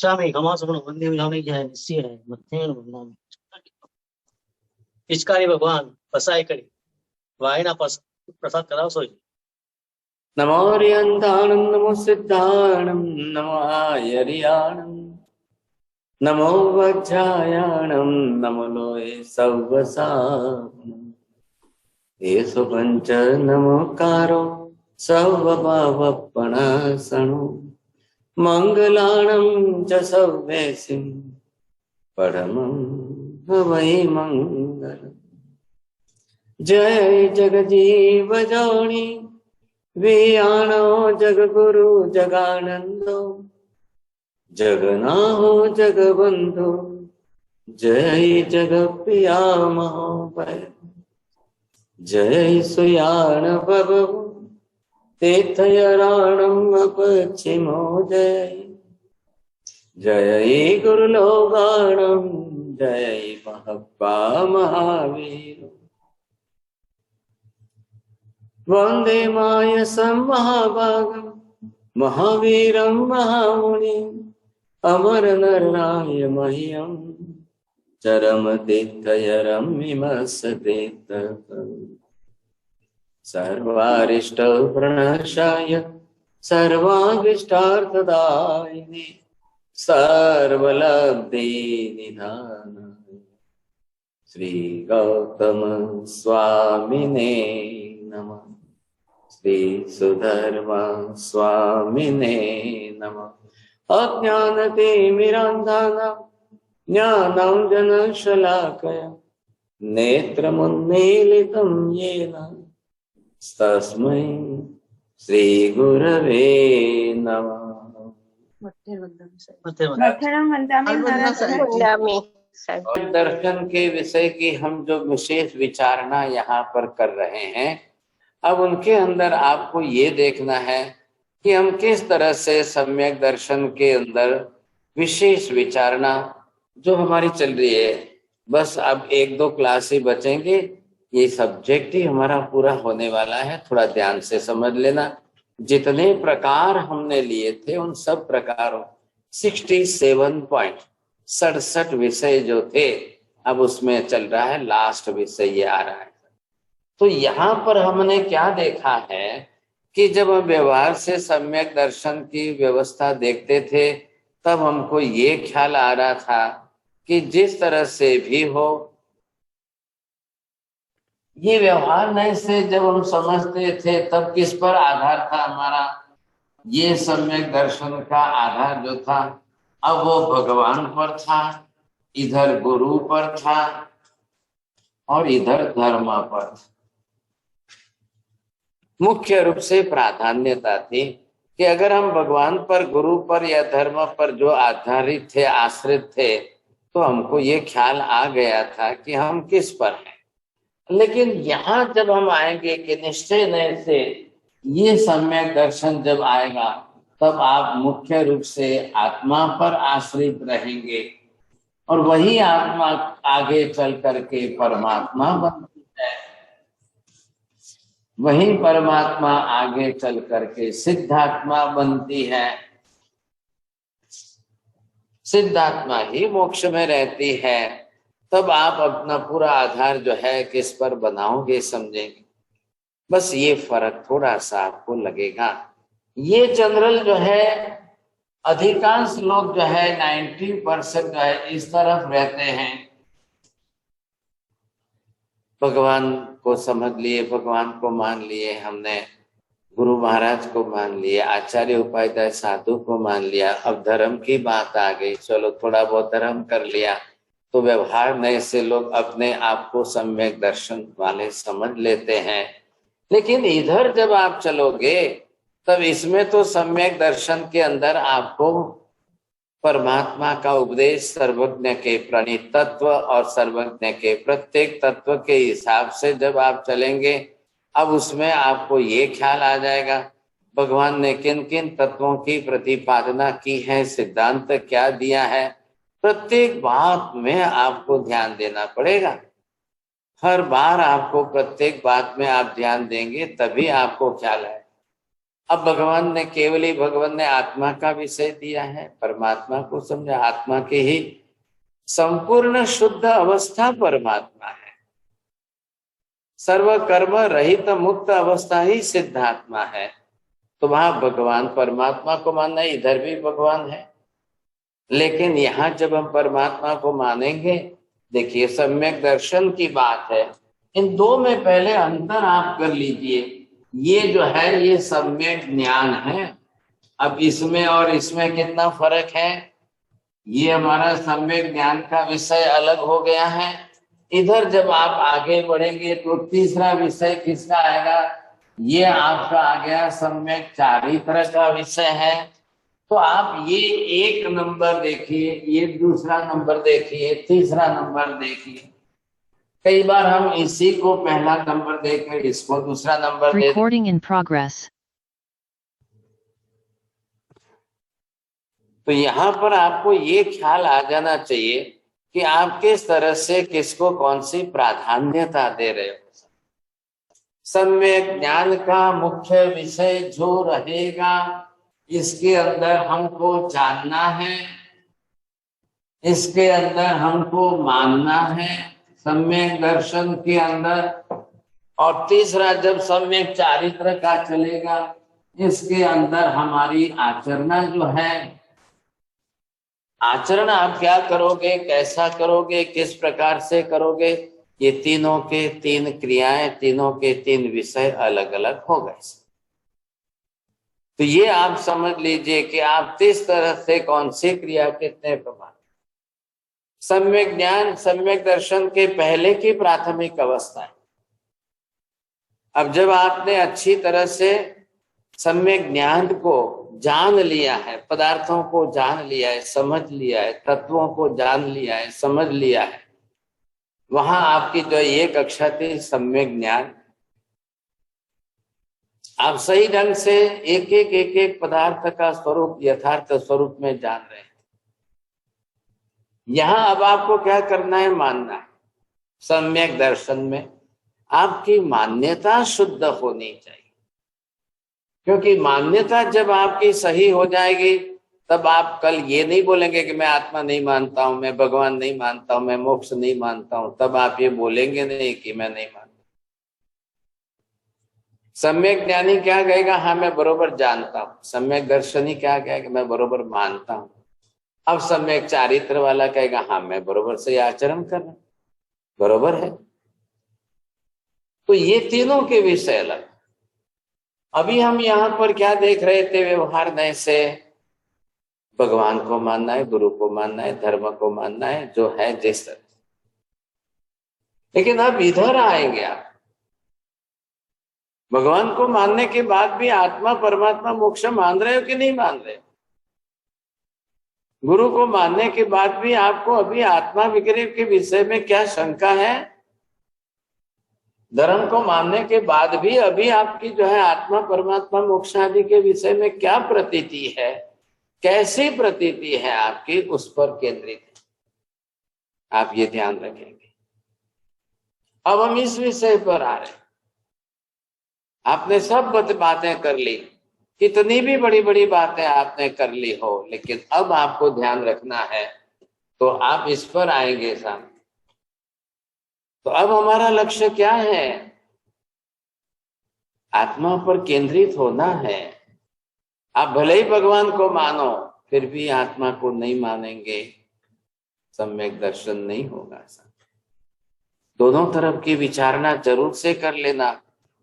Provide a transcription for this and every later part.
चामे घमासुण वंदे विधाने जय निश्चय है मथेन वंदना पिचकारी भगवान पसाई करी वायना प्रसाद कराओ सोई। नमो रियंताणं नमो सिद्धाणं नमो आयरियाणं नमो वज्रायाणं नमो लोये सव्वसानम् येषु पञ्च नमोकारो सर्वभावपणासनो मङ्गलाणं च सव्येसिं परमं हवै मङ्गलम्। जय जगजीव जोनि वियाणो जगगुरु जगानंदो जगनाहो जगबंधु जय जगप्रिया महोदय जय सुयान बबु तीर्थयराणम अपचिमो जय जय गुरुलोगाणम जय महब्बा महावीर वंदे मायसं महाभागं महावीरं महामुनिम् अमरनराय मह्यं चरमतीर्थयरम्यमस्तीर्थम् सर्वारिष्टप्रणशाय सर्वाभीष्टार्थदायिने सर्वलब्धिनिधानाय श्री गौतम स्वामिने नमः। श्री सुधर्मा स्वामिने नमः। अज्ञानतिमिरान्धानां ज्ञानाञ्जनशलाकया नेत्रमुन्मीलितं येन तस्मै श्रीगुरवे नमः। दर्शन के विषय की हम जो विशेष विचारणा यहाँ पर कर रहे हैं, अब उनके अंदर आपको ये देखना है कि हम किस तरह से सम्यक दर्शन के अंदर विशेष विचारणा जो हमारी चल रही है, बस अब 1-2 क्लास ही बचेंगे, ये सब्जेक्ट ही हमारा पूरा होने वाला है। थोड़ा ध्यान से समझ लेना। जितने प्रकार हमने लिए थे उन सब प्रकारों 67.67 विषय जो थे, अब उसमें चल रहा है लास्ट विषय ये आ रहा है। तो यहाँ पर हमने क्या देखा है कि जब हम व्यवहार से सम्यक दर्शन की व्यवस्था देखते थे तब हमको ये ख्याल आ रहा था कि जिस तरह से भी हो, ये व्यवहार नए से जब हम समझते थे तब किस पर आधार था हमारा, ये सम्यक दर्शन का आधार जो था अब वो भगवान पर था, इधर गुरु पर था और इधर धर्म पर था। मुख्य रूप से प्राधान्यता थी कि अगर हम भगवान पर, गुरु पर या धर्म पर जो आधारित थे, आश्रित थे, तो हमको ये ख्याल आ गया था कि हम किस पर हैं। लेकिन यहाँ जब हम आएंगे कि निश्चय नए से ये सम्यक दर्शन जब आएगा तब आप मुख्य रूप से आत्मा पर आश्रित रहेंगे और वही आत्मा आगे चल करके परमात्मा बनती है, वही परमात्मा आगे चल करके सिद्धात्मा बनती है, सिद्धात्मा ही मोक्ष में रहती है। तब आप अपना पूरा आधार जो है किस पर बनाओगे, समझेंगे। बस ये फर्क थोड़ा सा आपको लगेगा। ये जनरल जो है, अधिकांश लोग जो है 90% जो है इस तरफ रहते हैं, भगवान को समझ लिए, भगवान को मान लिए, हमने गुरु महाराज को मान लिया, आचार्य उपाध्याय साधु को मान लिया। अब धर्म की बात आ गई, चलो थोड़ा बहुत धर्म कर लिया तो व्यवहार नए से लोग अपने आप को सम्यक दर्शन वाले समझ लेते हैं। लेकिन इधर जब आप चलोगे तब इसमें तो सम्यक दर्शन के अंदर आपको परमात्मा का उपदेश, सर्वज्ञ के प्रणीत तत्व और सर्वज्ञ के प्रत्येक तत्व के हिसाब से जब आप चलेंगे, अब उसमें आपको ये ख्याल आ जाएगा भगवान ने किन किन तत्वों की प्रतिपादना की है, सिद्धांत क्या दिया है। प्रत्येक बात में आपको ध्यान देना पड़ेगा। हर बार आपको प्रत्येक बात में आप ध्यान देंगे तभी आपको ख्याल है। अब भगवान ने केवल ही भगवान ने आत्मा का विषय दिया है, परमात्मा को समझा। आत्मा के ही संपूर्ण शुद्ध अवस्था परमात्मा है, सर्व कर्म रहित मुक्त अवस्था ही सिद्धात्मा है। तो वहां भगवान परमात्मा को मानना है, इधर भी भगवान है। लेकिन यहाँ जब हम परमात्मा को मानेंगे, देखिए सम्यक दर्शन की बात है, इन दो में पहले अंतर आप कर लीजिए। ये जो है ये सम्यक ज्ञान है। अब इसमें और इसमें कितना फर्क है? ये हमारा सम्यक ज्ञान का विषय अलग हो गया है। इधर जब आप आगे बढ़ेंगे तो तीसरा विषय किसका आएगा? ये आपका आ गया सम्यक चारित्र का विषय है। तो आप ये एक नंबर देखिए, ये दूसरा नंबर देखिए, तीसरा नंबर देखिए। कई बार हम इसी को पहला नंबर देकर इसको दूसरा number they Recording in progress. तो यहाँ पर आपको ये ख्याल आ जाना चाहिए कि आप किस तरह से किसको कौन सी प्राधान्यता दे रहे हो। सम्यक ज्ञान का मुख्य विषय जो रहेगा, इसके अंदर हमको जानना है, इसके अंदर हमको मानना है, सम्यक दर्शन के अंदर। और तीसरा जब सम्यक चारित्र का चलेगा, इसके अंदर हमारी आचरणा जो है, आचरण आप क्या करोगे, कैसा करोगे, किस प्रकार से करोगे, ये तीनों के तीन क्रियाएं, तीनों के तीन विषय अलग अलग हो गए। तो ये आप समझ लीजिए कि आप किस तरह से कौन सी क्रिया कितने प्रमाण। सम्यक ज्ञान सम्यक दर्शन के पहले की प्राथमिक अवस्था है। अब जब आपने अच्छी तरह से सम्यक ज्ञान को जान लिया है, पदार्थों को जान लिया है, समझ लिया है, तत्वों को जान लिया है, समझ लिया है, वहां आपकी जो ये कक्षा थी सम्यक ज्ञान, आप सही ढंग से एक एक पदार्थ का स्वरूप यथार्थ स्वरूप में जान रहे हैं। यहां अब आपको क्या करना है? मानना है। सम्यक दर्शन में आपकी मान्यता शुद्ध होनी चाहिए, क्योंकि मान्यता जब आपकी सही हो जाएगी, तब आप कल ये नहीं बोलेंगे कि मैं आत्मा नहीं मानता हूं, मैं भगवान नहीं मानता हूं, मैं मोक्ष नहीं मानता हूं। तब आप ये बोलेंगे नहीं कि मैं नहीं मानता। सम्यक ज्ञानी क्या कहेगा? हाँ मैं बरोबर जानता हूं। सम्यक दर्शनी क्या कहेगा? मैं बरोबर मानता हूं। अब सम्यक चारित्र वाला कहेगा हाँ मैं बरोबर से आचरण कर रहा, बरोबर है। तो ये तीनों के विषय अलग। अभी हम यहाँ पर क्या देख रहे थे? व्यवहार नए से भगवान को मानना है, गुरु को मानना है, धर्म को मानना है, जो है जिस तरह। लेकिन अब इधर आएंगे आप, भगवान को मानने के बाद भी आत्मा परमात्मा मोक्ष मान रहे हो कि नहीं मान रहे हो? गुरु को मानने के बाद भी आपको अभी आत्मा विग्रह के विषय में क्या शंका है? धर्म को मानने के बाद भी अभी आपकी जो है आत्मा परमात्मा मोक्ष आदि के विषय में क्या प्रतीति है, कैसी प्रतीति है आपकी, उस पर केंद्रित है। आप ये ध्यान रखेंगे। अब हम इस विषय पर आ रहे हैं। आपने सब बातें कर ली, कितनी भी बड़ी बड़ी बातें आपने कर ली हो, लेकिन अब आपको ध्यान रखना है, तो आप इस पर आएंगे सामने। तो अब हमारा लक्ष्य क्या है? आत्मा पर केंद्रित होना है। आप भले ही भगवान को मानो, फिर भी आत्मा को नहीं मानेंगे, सम्यक दर्शन नहीं होगा। दोनों तरफ की विचारना जरूर से कर लेना,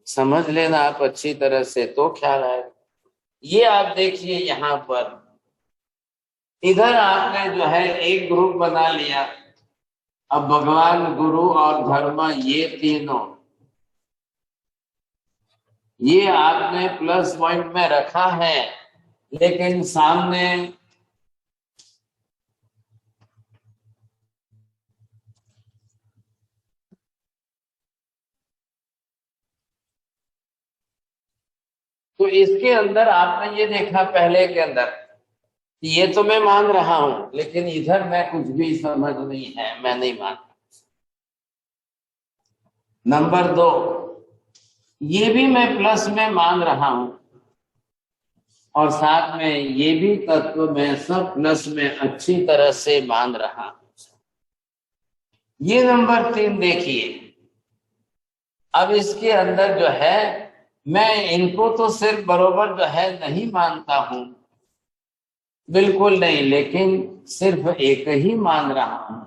समझ लेना आप अच्छी तरह से, तो ख्याल आएगा। ये आप देखिए यहाँ पर, इधर आपने जो है एक ग्रुप बना लिया। अब भगवान, गुरु और धर्म, ये तीनों, ये आपने प्लस पॉइंट में रखा है। लेकिन सामने तो इसके अंदर आपने ये देखा पहले के अंदर, ये तो मैं मान रहा हूं, लेकिन इधर मैं कुछ भी समझ नहीं है, मैं नहीं मानता। नंबर 2, ये भी मैं प्लस में मान रहा हूं, और साथ में ये भी तत्व मैं सब प्लस में अच्छी तरह से मान रहा हूं। ये नंबर 3 देखिए। अब इसके अंदर जो है, मैं इनको तो सिर्फ बरोबर जो है नहीं मानता हूं, बिल्कुल नहीं, लेकिन सिर्फ एक ही मान रहा हूं।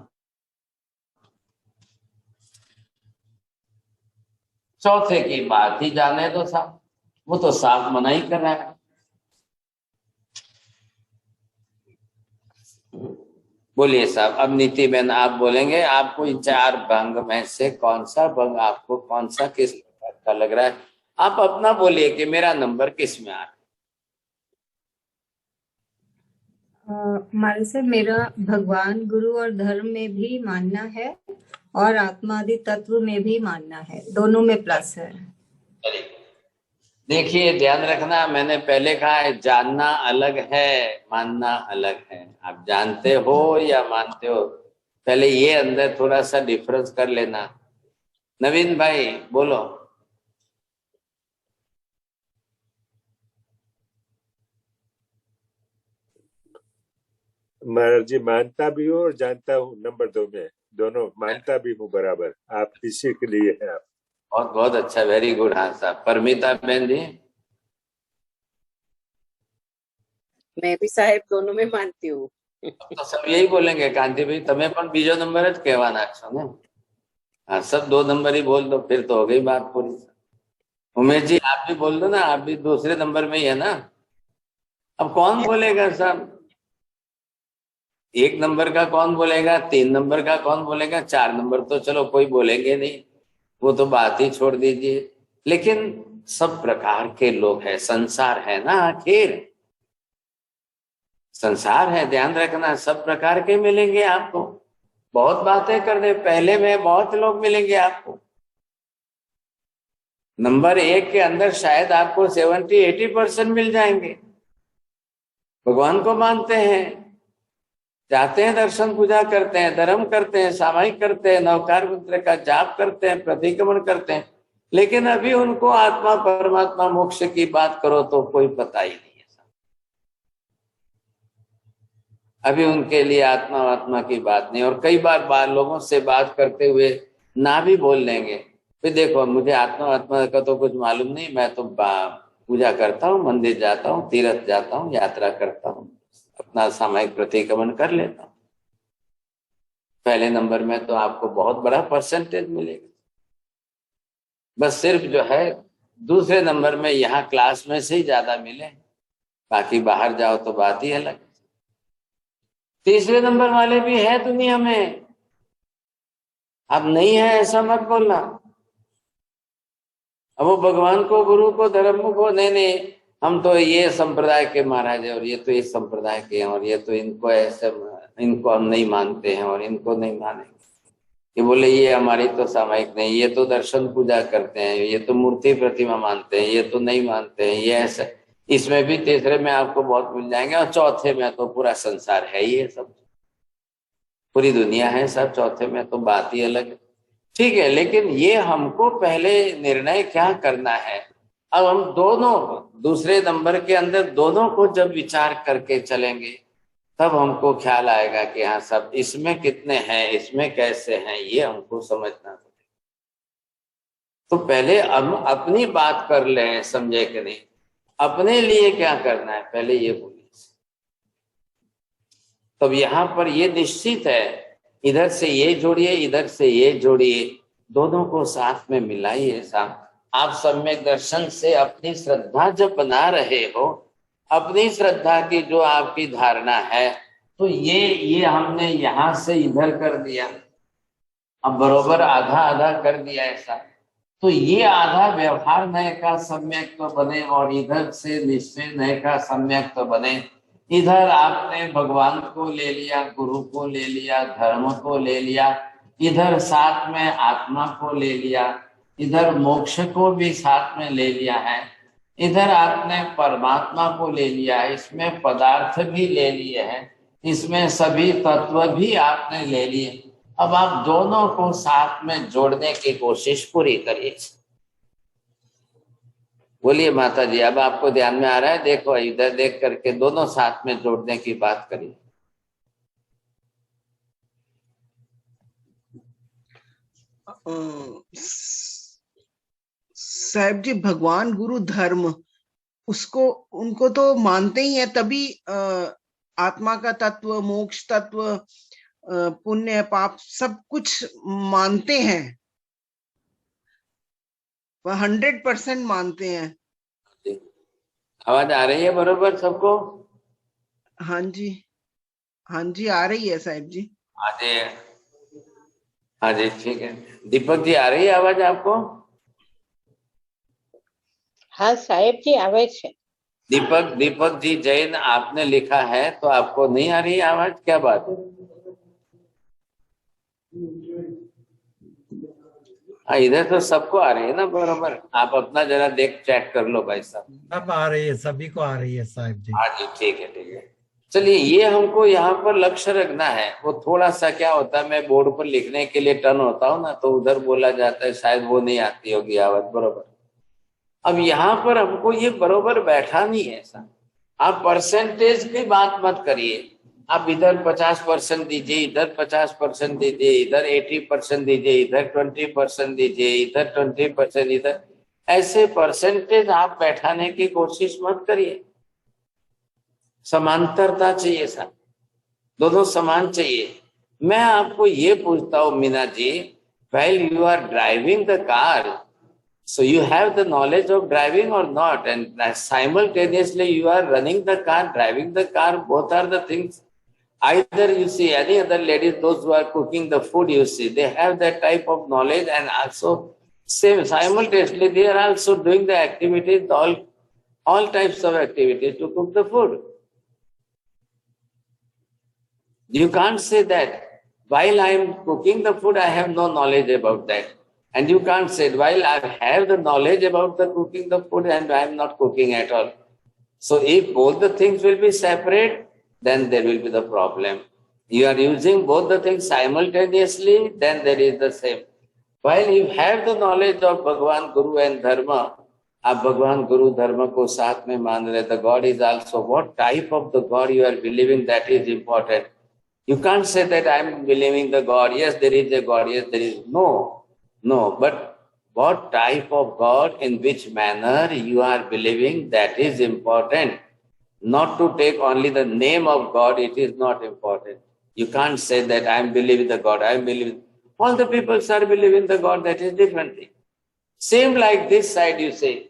चौथे की बात ही जाने दो साहब, वो तो साफ मना ही कर रहा है। बोलिए साहब, अब नीति बहन आप बोलेंगे, आपको इन 4 भंग में से कौन सा भंग आपको कौन सा किस प्रकार का लग रहा है? आप अपना बोलिए कि मेरा नंबर किस में आ रहा है। हमारे से मेरा भगवान, गुरु और धर्म में भी मानना है और आत्मा आदि तत्व में भी मानना है, दोनों में प्लस है। देखिए ध्यान रखना, मैंने पहले कहा है जानना अलग है, मानना अलग है। आप जानते हो या मानते हो, पहले ये अंदर थोड़ा सा डिफरेंस कर लेना। नवीन भाई बोलो। महाराज जी, मानता भी हूँ और जानता हूँ, नंबर 2 में दोनों मानता भी हूँ बराबर। आप किसी के लिए है आप। बहुत बहुत अच्छा, वेरी गुड। हाँ साहब। परमिता बहन जी। मैं भी साहेब दोनों में मानती हूँ। तो सब यही बोलेंगे, कांति भाई तमें पण बीजो नंबर ज कहवा नाखशो ने। हाँ, सब 2 नंबर ही बोल दो, फिर तो हो गई बात पूरी। उमेश जी आप भी बोल दो ना, आप भी दूसरे नंबर में ही है ना। अब कौन बोलेगा साहब? 1 नंबर का कौन बोलेगा, 3 नंबर का कौन बोलेगा, 4 नंबर तो चलो कोई बोलेंगे नहीं, वो तो बात ही छोड़ दीजिए। लेकिन सब प्रकार के लोग हैं, संसार है ना, आखिर संसार है, ध्यान रखना। सब प्रकार के मिलेंगे आपको, बहुत बातें करने पहले में बहुत लोग मिलेंगे आपको। नंबर 1 के अंदर शायद आपको 70-80% मिल जाएंगे। भगवान को मानते हैं, जाते हैं, दर्शन पूजा करते हैं, धर्म करते हैं, सामायिक करते हैं, नवकार मंत्र का जाप करते हैं, प्रतिक्रमण करते हैं, लेकिन अभी उनको आत्मा परमात्मा मोक्ष की बात करो तो कोई पता ही नहीं है। अभी उनके लिए आत्मा आत्मा की बात नहीं। और कई बार लोगों से बात करते हुए ना भी बोल लेंगे, फिर देखो मुझे आत्मा आत्मा का तो कुछ मालूम नहीं, मैं तो पूजा करता हूँ, मंदिर जाता हूँ, तीर्थ जाता हूँ, यात्रा करता हूँ, अपना सामायिक प्रतिक्रमण कर लेता हूँ। पहले नंबर में तो आपको बहुत बड़ा परसेंटेज मिलेगा। बस सिर्फ जो है दूसरे नंबर में यहाँ क्लास में से ही ज्यादा मिले, बाकी बाहर जाओ तो बात ही अलग। तीसरे नंबर वाले भी है दुनिया में, अब नहीं है ऐसा मत बोलना। अब वो भगवान को, गुरु को, धर्म को, नहीं हम तो ये संप्रदाय के महाराज है और ये तो इस संप्रदाय के हैं और ये तो इनको ऐसे, इनको हम नहीं मानते हैं और इनको नहीं मानेंगे। ये बोले ये हमारी तो सामायिक नहीं, ये तो दर्शन पूजा करते हैं, ये तो मूर्ति प्रतिमा मानते हैं, ये तो नहीं मानते हैं, ये ऐसा। इसमें भी तीसरे में आपको बहुत मिल जाएंगे और चौथे में तो पूरा संसार है ही है, सब पूरी दुनिया है सब। चौथे में तो बात ही अलग है। ठीक है, लेकिन ये हमको पहले निर्णय क्या करना है। अब हम दोनों दूसरे नंबर के अंदर दोनों को जब विचार करके चलेंगे तब हमको ख्याल आएगा कि हाँ सब इसमें कितने हैं, इसमें कैसे हैं, ये हमको समझना पड़ेगा। तो पहले हम अपनी बात कर लें, समझे कि नहीं, अपने लिए क्या करना है पहले ये बोलिए। तब यहाँ पर ये निश्चित है, इधर से ये जोड़िए, इधर से ये जोड़िए, दोनों को साथ में मिलाइए। साथ आप सम्यक दर्शन से अपनी श्रद्धा जब बना रहे हो, अपनी श्रद्धा की जो आपकी धारणा है, तो ये हमने यहाँ से इधर कर दिया, अब बरोबर आधा आधा कर दिया ऐसा, तो ये आधा व्यवहार नय का सम्यक तो बने और इधर से निश्चय नय का सम्यक तो बने। इधर आपने भगवान को ले लिया, गुरु को ले लिया, धर्म को ले लिया, इधर साथ में आत्मा को ले लिया, इधर मोक्ष को भी साथ में ले लिया है, इधर आपने परमात्मा को ले लिया है, इसमें पदार्थ भी ले लिए हैं, इसमें सभी तत्व भी आपने ले लिए। अब आप दोनों को साथ में जोड़ने की कोशिश पूरी करिए। बोलिए माता जी, अब आपको ध्यान में आ रहा है? देखो इधर देख करके दोनों साथ में जोड़ने की बात करिए। साहब जी, भगवान गुरु धर्म उसको उनको तो मानते ही है, तभी आत्मा का तत्व, मोक्ष तत्व, पुण्य पाप सब कुछ मानते हैं, वह 100% मानते हैं। आवाज आ रही है बरोबर सबको? हाँ जी, हाँ जी, आ रही है साहब जी। हाँ जी, हाँ जी, ठीक है। दीपक जी, आ रही है आवाज आपको? हाँ साहेब जी आवे छे। दीपक जी जैन आपने लिखा है, तो आपको नहीं आ रही आवाज? क्या बात है? हाँ, इधर तो सबको आ रही है ना बरोबर। आप अपना जरा देख चेक कर लो भाई साहब। सब आ रही है, सभी को आ रही है साहब जी। हाँ जी, ठीक है, ठीक है। चलिए, ये हमको यहाँ पर लक्ष्य रखना है। वो थोड़ा सा क्या होता है, मैं बोर्ड पर लिखने के लिए टर्न होता हूँ ना, तो उधर बोला जाता है, शायद वो नहीं आती होगी आवाज बरोबर। अब यहाँ पर हमको ये बरोबर बैठा नहीं है ऐसा। आप परसेंटेज की बात मत करिए। आप इधर 50% दीजिए, इधर 50% दीजिए, इधर 80% दीजिए, इधर 20% दीजिए, इधर 20%, इधर ऐसे परसेंटेज आप बैठाने की कोशिश मत करिए। समांतरता चाहिए सर, दोनों समान चाहिए। मैं आपको ये पूछता हूँ Meena ji, while you are driving the car, so you have the knowledge of driving or not, and simultaneously you are running the car, driving the car, both are the things. Either you see any other ladies, those who are cooking the food, you see they have that type of knowledge, and also same simultaneously they are also doing the activities, all types of activities to cook the food. You can't say that while I am cooking the food, I have no knowledge about that. And you can't say while I have the knowledge about the cooking the food and I am not cooking at all. So if both the things will be separate, then there will be the problem. You are using both the things simultaneously, then there is the same. While you have the knowledge of Bhagwan, Guru and Dharma, आप भगवान गुरु धर्म को साथ में मान रहे, the God is also, what type of the God you are believing, that is important. You can't say that I am believing the God, yes there is a God, yes there is, no, but what type of God, in which manner you are believing, that is important. Not to take only the name of God, it is not important. You can't say that I am believing the God, I am believing, all the people are believing the God, that is different thing. Same like this side you say,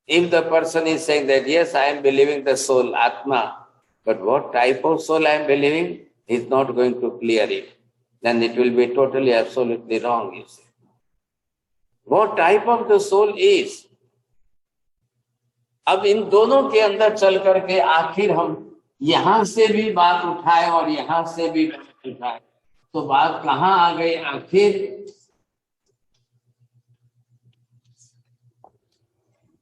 if the person is saying that yes I am believing the soul, Atma, but what type of soul I am believing, is not going to clear it, then it will be totally absolutely wrong, you see. What type of the soul is, अब इन दोनों के अंदर चल करके आखिर हम यहां से भी बात उठाए और यहां से भी बात उठाए, तो बात कहां आ गई आखिर?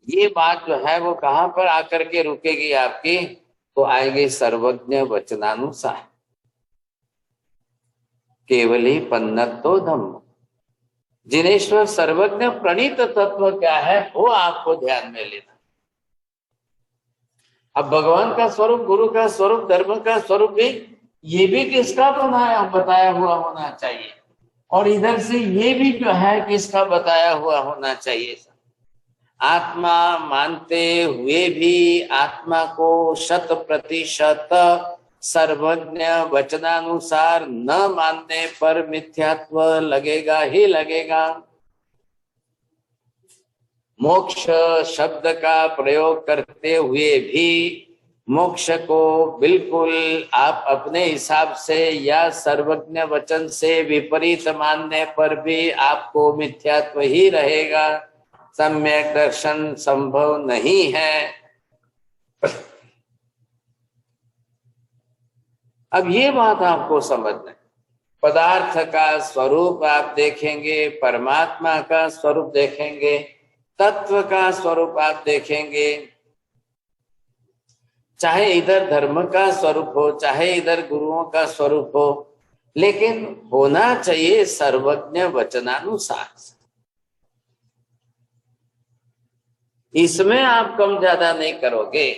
ये बात जो है वो कहां पर आकर के रुकेगी आपकी? तो आएगी सर्वज्ञ वचनानुसार, केवली पन्नतो धम्म। जिनेश्वर सर्वज्ञ प्रणीत तत्व क्या है, वो आपको ध्यान में लेना। अब भगवान का स्वरूप, गुरु का स्वरूप, धर्म का स्वरूप भी, ये भी किसका बताया हुआ होना चाहिए, और इधर से ये भी जो है किसका बताया हुआ होना चाहिए। आत्मा मानते हुए भी आत्मा को 100% सर्वज्ञ वचनानुसार न मानने पर मिथ्यात्व लगेगा ही लगेगा। मोक्ष शब्द का प्रयोग करते हुए भी मोक्ष को बिल्कुल आप अपने हिसाब से या सर्वज्ञ वचन से विपरीत मानने पर भी आपको मिथ्यात्व ही रहेगा, सम्यक दर्शन संभव नहीं है। अब ये बात आपको समझना है। पदार्थ का स्वरूप आप देखेंगे, परमात्मा का स्वरूप देखेंगे, तत्व का स्वरूप आप देखेंगे, चाहे इधर धर्म का स्वरूप हो, चाहे इधर गुरुओं का स्वरूप हो, लेकिन होना चाहिए सर्वज्ञ वचनानुसार। इसमें आप कम ज्यादा नहीं करोगे।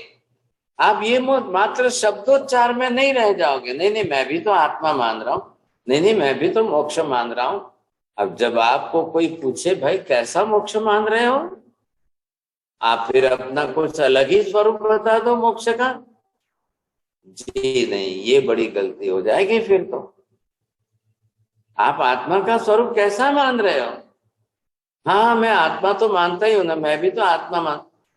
आप ये मात्र शब्दोच्चार में नहीं रह जाओगे, नहीं नहीं मैं भी तो आत्मा मान रहा हूं, नहीं नहीं मैं भी तो मोक्ष मान रहा हूं। अब जब आपको कोई पूछे भाई कैसा मोक्ष मान रहे हो, आप फिर अपना कुछ अलग ही स्वरूप बता दो मोक्ष का। जी नहीं, ये बड़ी गलती हो जाएगी फिर तो। आप आत्मा का स्वरूप कैसा मान रहे हो? हाँ मैं आत्मा तो मानता ही हूं ना, मैं भी तो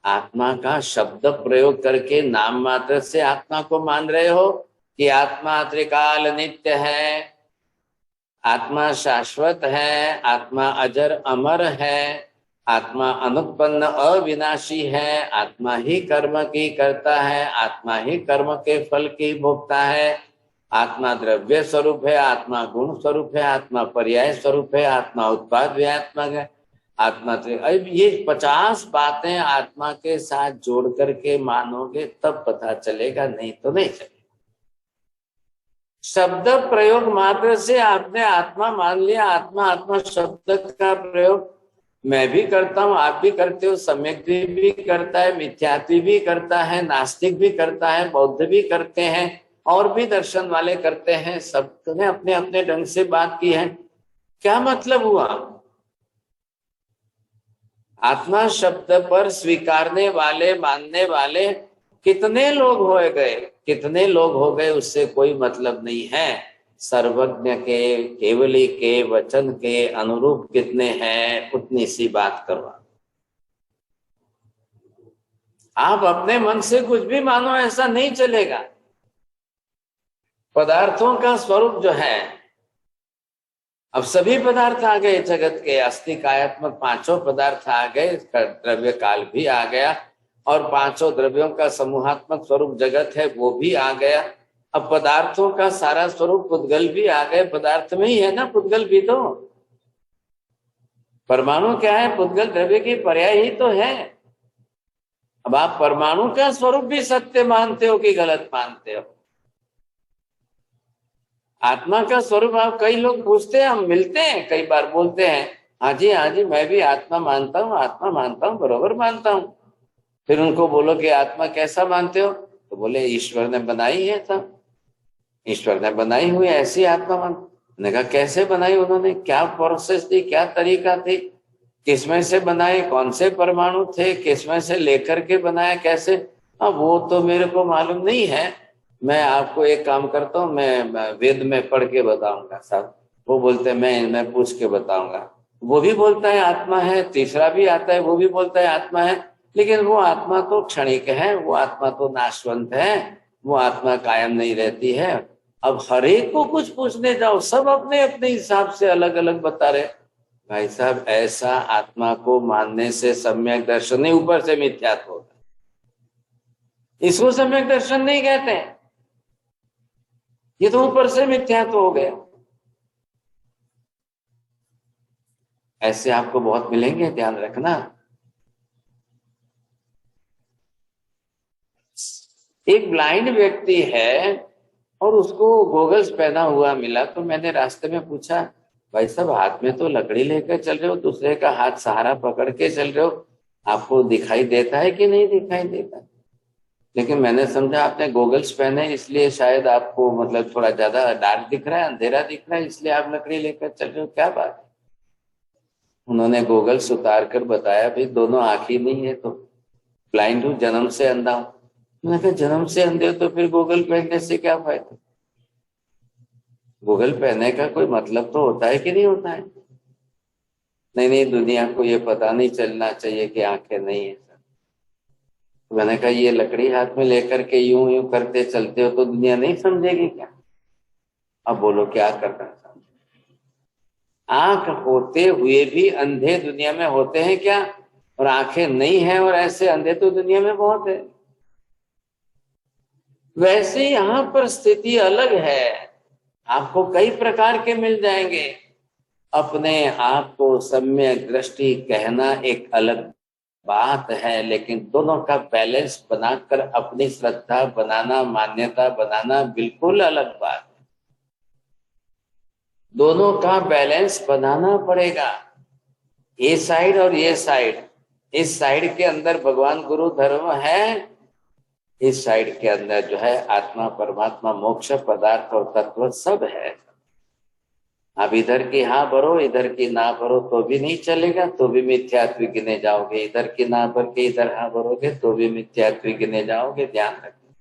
आत्मा का शब्द प्रयोग करके नाम मात्र से आत्मा को मान रहे हो कि आत्मा त्रिकाल नित्य है, आत्मा शाश्वत है, आत्मा अजर अमर है, आत्मा अनुत्पन्न अविनाशी है, आत्मा ही कर्म की करता है, आत्मा ही कर्म के फल की भोगता है, आत्मा द्रव्य स्वरूप है, आत्मा गुण स्वरूप है, आत्मा पर्याय स्वरूप है, आत्मा उत्पाद व्यात्मक है, आत्मा। अब ये 50 बातें आत्मा के साथ जोड़ करके मानोगे तब पता चलेगा, नहीं तो नहीं चलेगा। शब्द प्रयोग मात्र से आपने आत्मा मान लिया। आत्मा आत्मा शब्द का प्रयोग मैं भी करता हूं, आप भी करते हो, सम्यक भी करता है, मिथ्यात्वी भी करता है, नास्तिक भी करता है, बौद्ध भी करते हैं, और भी दर्शन वाले करते हैं। सबने अपने अपने ढंग से बात की है। क्या मतलब हुआ? आत्मा शब्द पर स्वीकारने वाले, मानने वाले कितने लोग हो गए, कितने लोग हो गए उससे कोई मतलब नहीं है। सर्वज्ञ के, केवली के वचन के अनुरूप कितने हैं, उतनी सी बात करवा। आप अपने मन से कुछ भी मानो, ऐसा नहीं चलेगा। पदार्थों का स्वरूप जो है, अब सभी पदार्थ आ गए जगत के, अस्तिकायात्मक 5 पदार्थ आ गए, द्रव्य काल भी आ गया, और 5 द्रव्यों का समूहात्मक स्वरूप जगत है वो भी आ गया। अब पदार्थों का सारा स्वरूप पुद्गल भी आ गए, पदार्थ में ही है ना पुद्गल भी तो। परमाणु क्या है? पुद्गल द्रव्य की पर्याय ही तो है। अब आप परमाणु का स्वरूप भी सत्य मानते हो कि गलत मानते हो? आत्मा का स्वरूप आप, कई लोग पूछते हैं, हम मिलते हैं कई बार, बोलते हैं हाँ जी मैं भी आत्मा मानता हूँ, आत्मा मानता हूँ, बरोबर मानता हूँ। फिर उनको बोलो कि आत्मा कैसा मानते हो, तो बोले ईश्वर ने बनाई है सब, ईश्वर ने बनाई हुई ऐसी आत्मा मान। मैंने कहा कैसे बनाई उन्होंने, क्या प्रोसेस थी, क्या तरीका थी, किसमें से बनाए, कौन से परमाणु थे, किसमें से लेकर के बनाया, कैसे? अब वो तो मेरे को मालूम नहीं है। मैं आपको एक काम करता हूँ, मैं वेद में पढ़ के बताऊंगा साहब। वो बोलते मैं पूछ के बताऊंगा। वो भी बोलता है आत्मा है, तीसरा भी आता है वो भी बोलता है आत्मा है, लेकिन वो आत्मा तो क्षणिक है, वो आत्मा तो नाशवंत है, वो आत्मा कायम नहीं रहती है। अब हर एक को कुछ पूछने जाओ, सब अपने अपने हिसाब से अलग अलग बता रहे। भाई साहब, ऐसा आत्मा को मानने से सम्यक दर्शन नहीं, ऊपर से मिथ्यात्व होता, इसको सम्यक दर्शन नहीं कहते। ये तो ऊपर से मिथ्यात्व हो गया। ऐसे आपको बहुत मिलेंगे, ध्यान रखना। एक ब्लाइंड व्यक्ति है और उसको गोगल्स पहना हुआ मिला, तो मैंने रास्ते में पूछा, भाई साहब हाथ में तो लकड़ी लेकर चल रहे हो, दूसरे का हाथ सहारा पकड़ के चल रहे हो, आपको दिखाई देता है कि नहीं दिखाई देता? लेकिन मैंने समझा आपने गोगल्स पहने इसलिए शायद आपको मतलब थोड़ा ज्यादा डार्क दिख रहा है, अंधेरा दिख रहा है, इसलिए आप लकड़ी लेकर चल रहे हो, क्या बात है? उन्होंने गोगल्स उतार कर बताया, भाई दोनों आंख ही नहीं है, तो ब्लाइंड हूँ, जन्म से अंधा हूँ। मैंने कहा जन्म से अंधे हो तो फिर गूगल पहनने से क्या फायदा? गूगल पहनने का कोई मतलब तो होता है कि नहीं होता है? नहीं, दुनिया को ये पता नहीं चलना चाहिए कि आंखें नहीं है। तो मैंने कहा ये लकड़ी हाथ में लेकर के यूं यूं करते चलते हो तो दुनिया नहीं समझेगी क्या? अब बोलो क्या करना? आंख होते हुए भी अंधे दुनिया में होते हैं क्या? और आंखें नहीं है और ऐसे अंधे तो दुनिया में बहुत है। वैसे यहाँ पर स्थिति अलग है, आपको कई प्रकार के मिल जाएंगे। अपने आप को सम्यक दृष्टि कहना एक अलग बात है, लेकिन दोनों का बैलेंस बनाकर अपनी श्रद्धा बनाना, मान्यता बनाना बिल्कुल अलग बात है। दोनों का बैलेंस बनाना पड़ेगा, ये साइड और ये साइड। इस साइड के अंदर भगवान गुरु धर्म है, इस साइड के अंदर जो है आत्मा परमात्मा मोक्ष पदार्थ और तत्व सब है। अब इधर की हाँ भरो इधर की ना भरो तो भी नहीं चलेगा, तो भी मिथ्यात्व गिने जाओगे। इधर की ना भर के इधर हाँ भरोगे तो भी मिथ्यात्व गिने जाओगे। ध्यान रखना,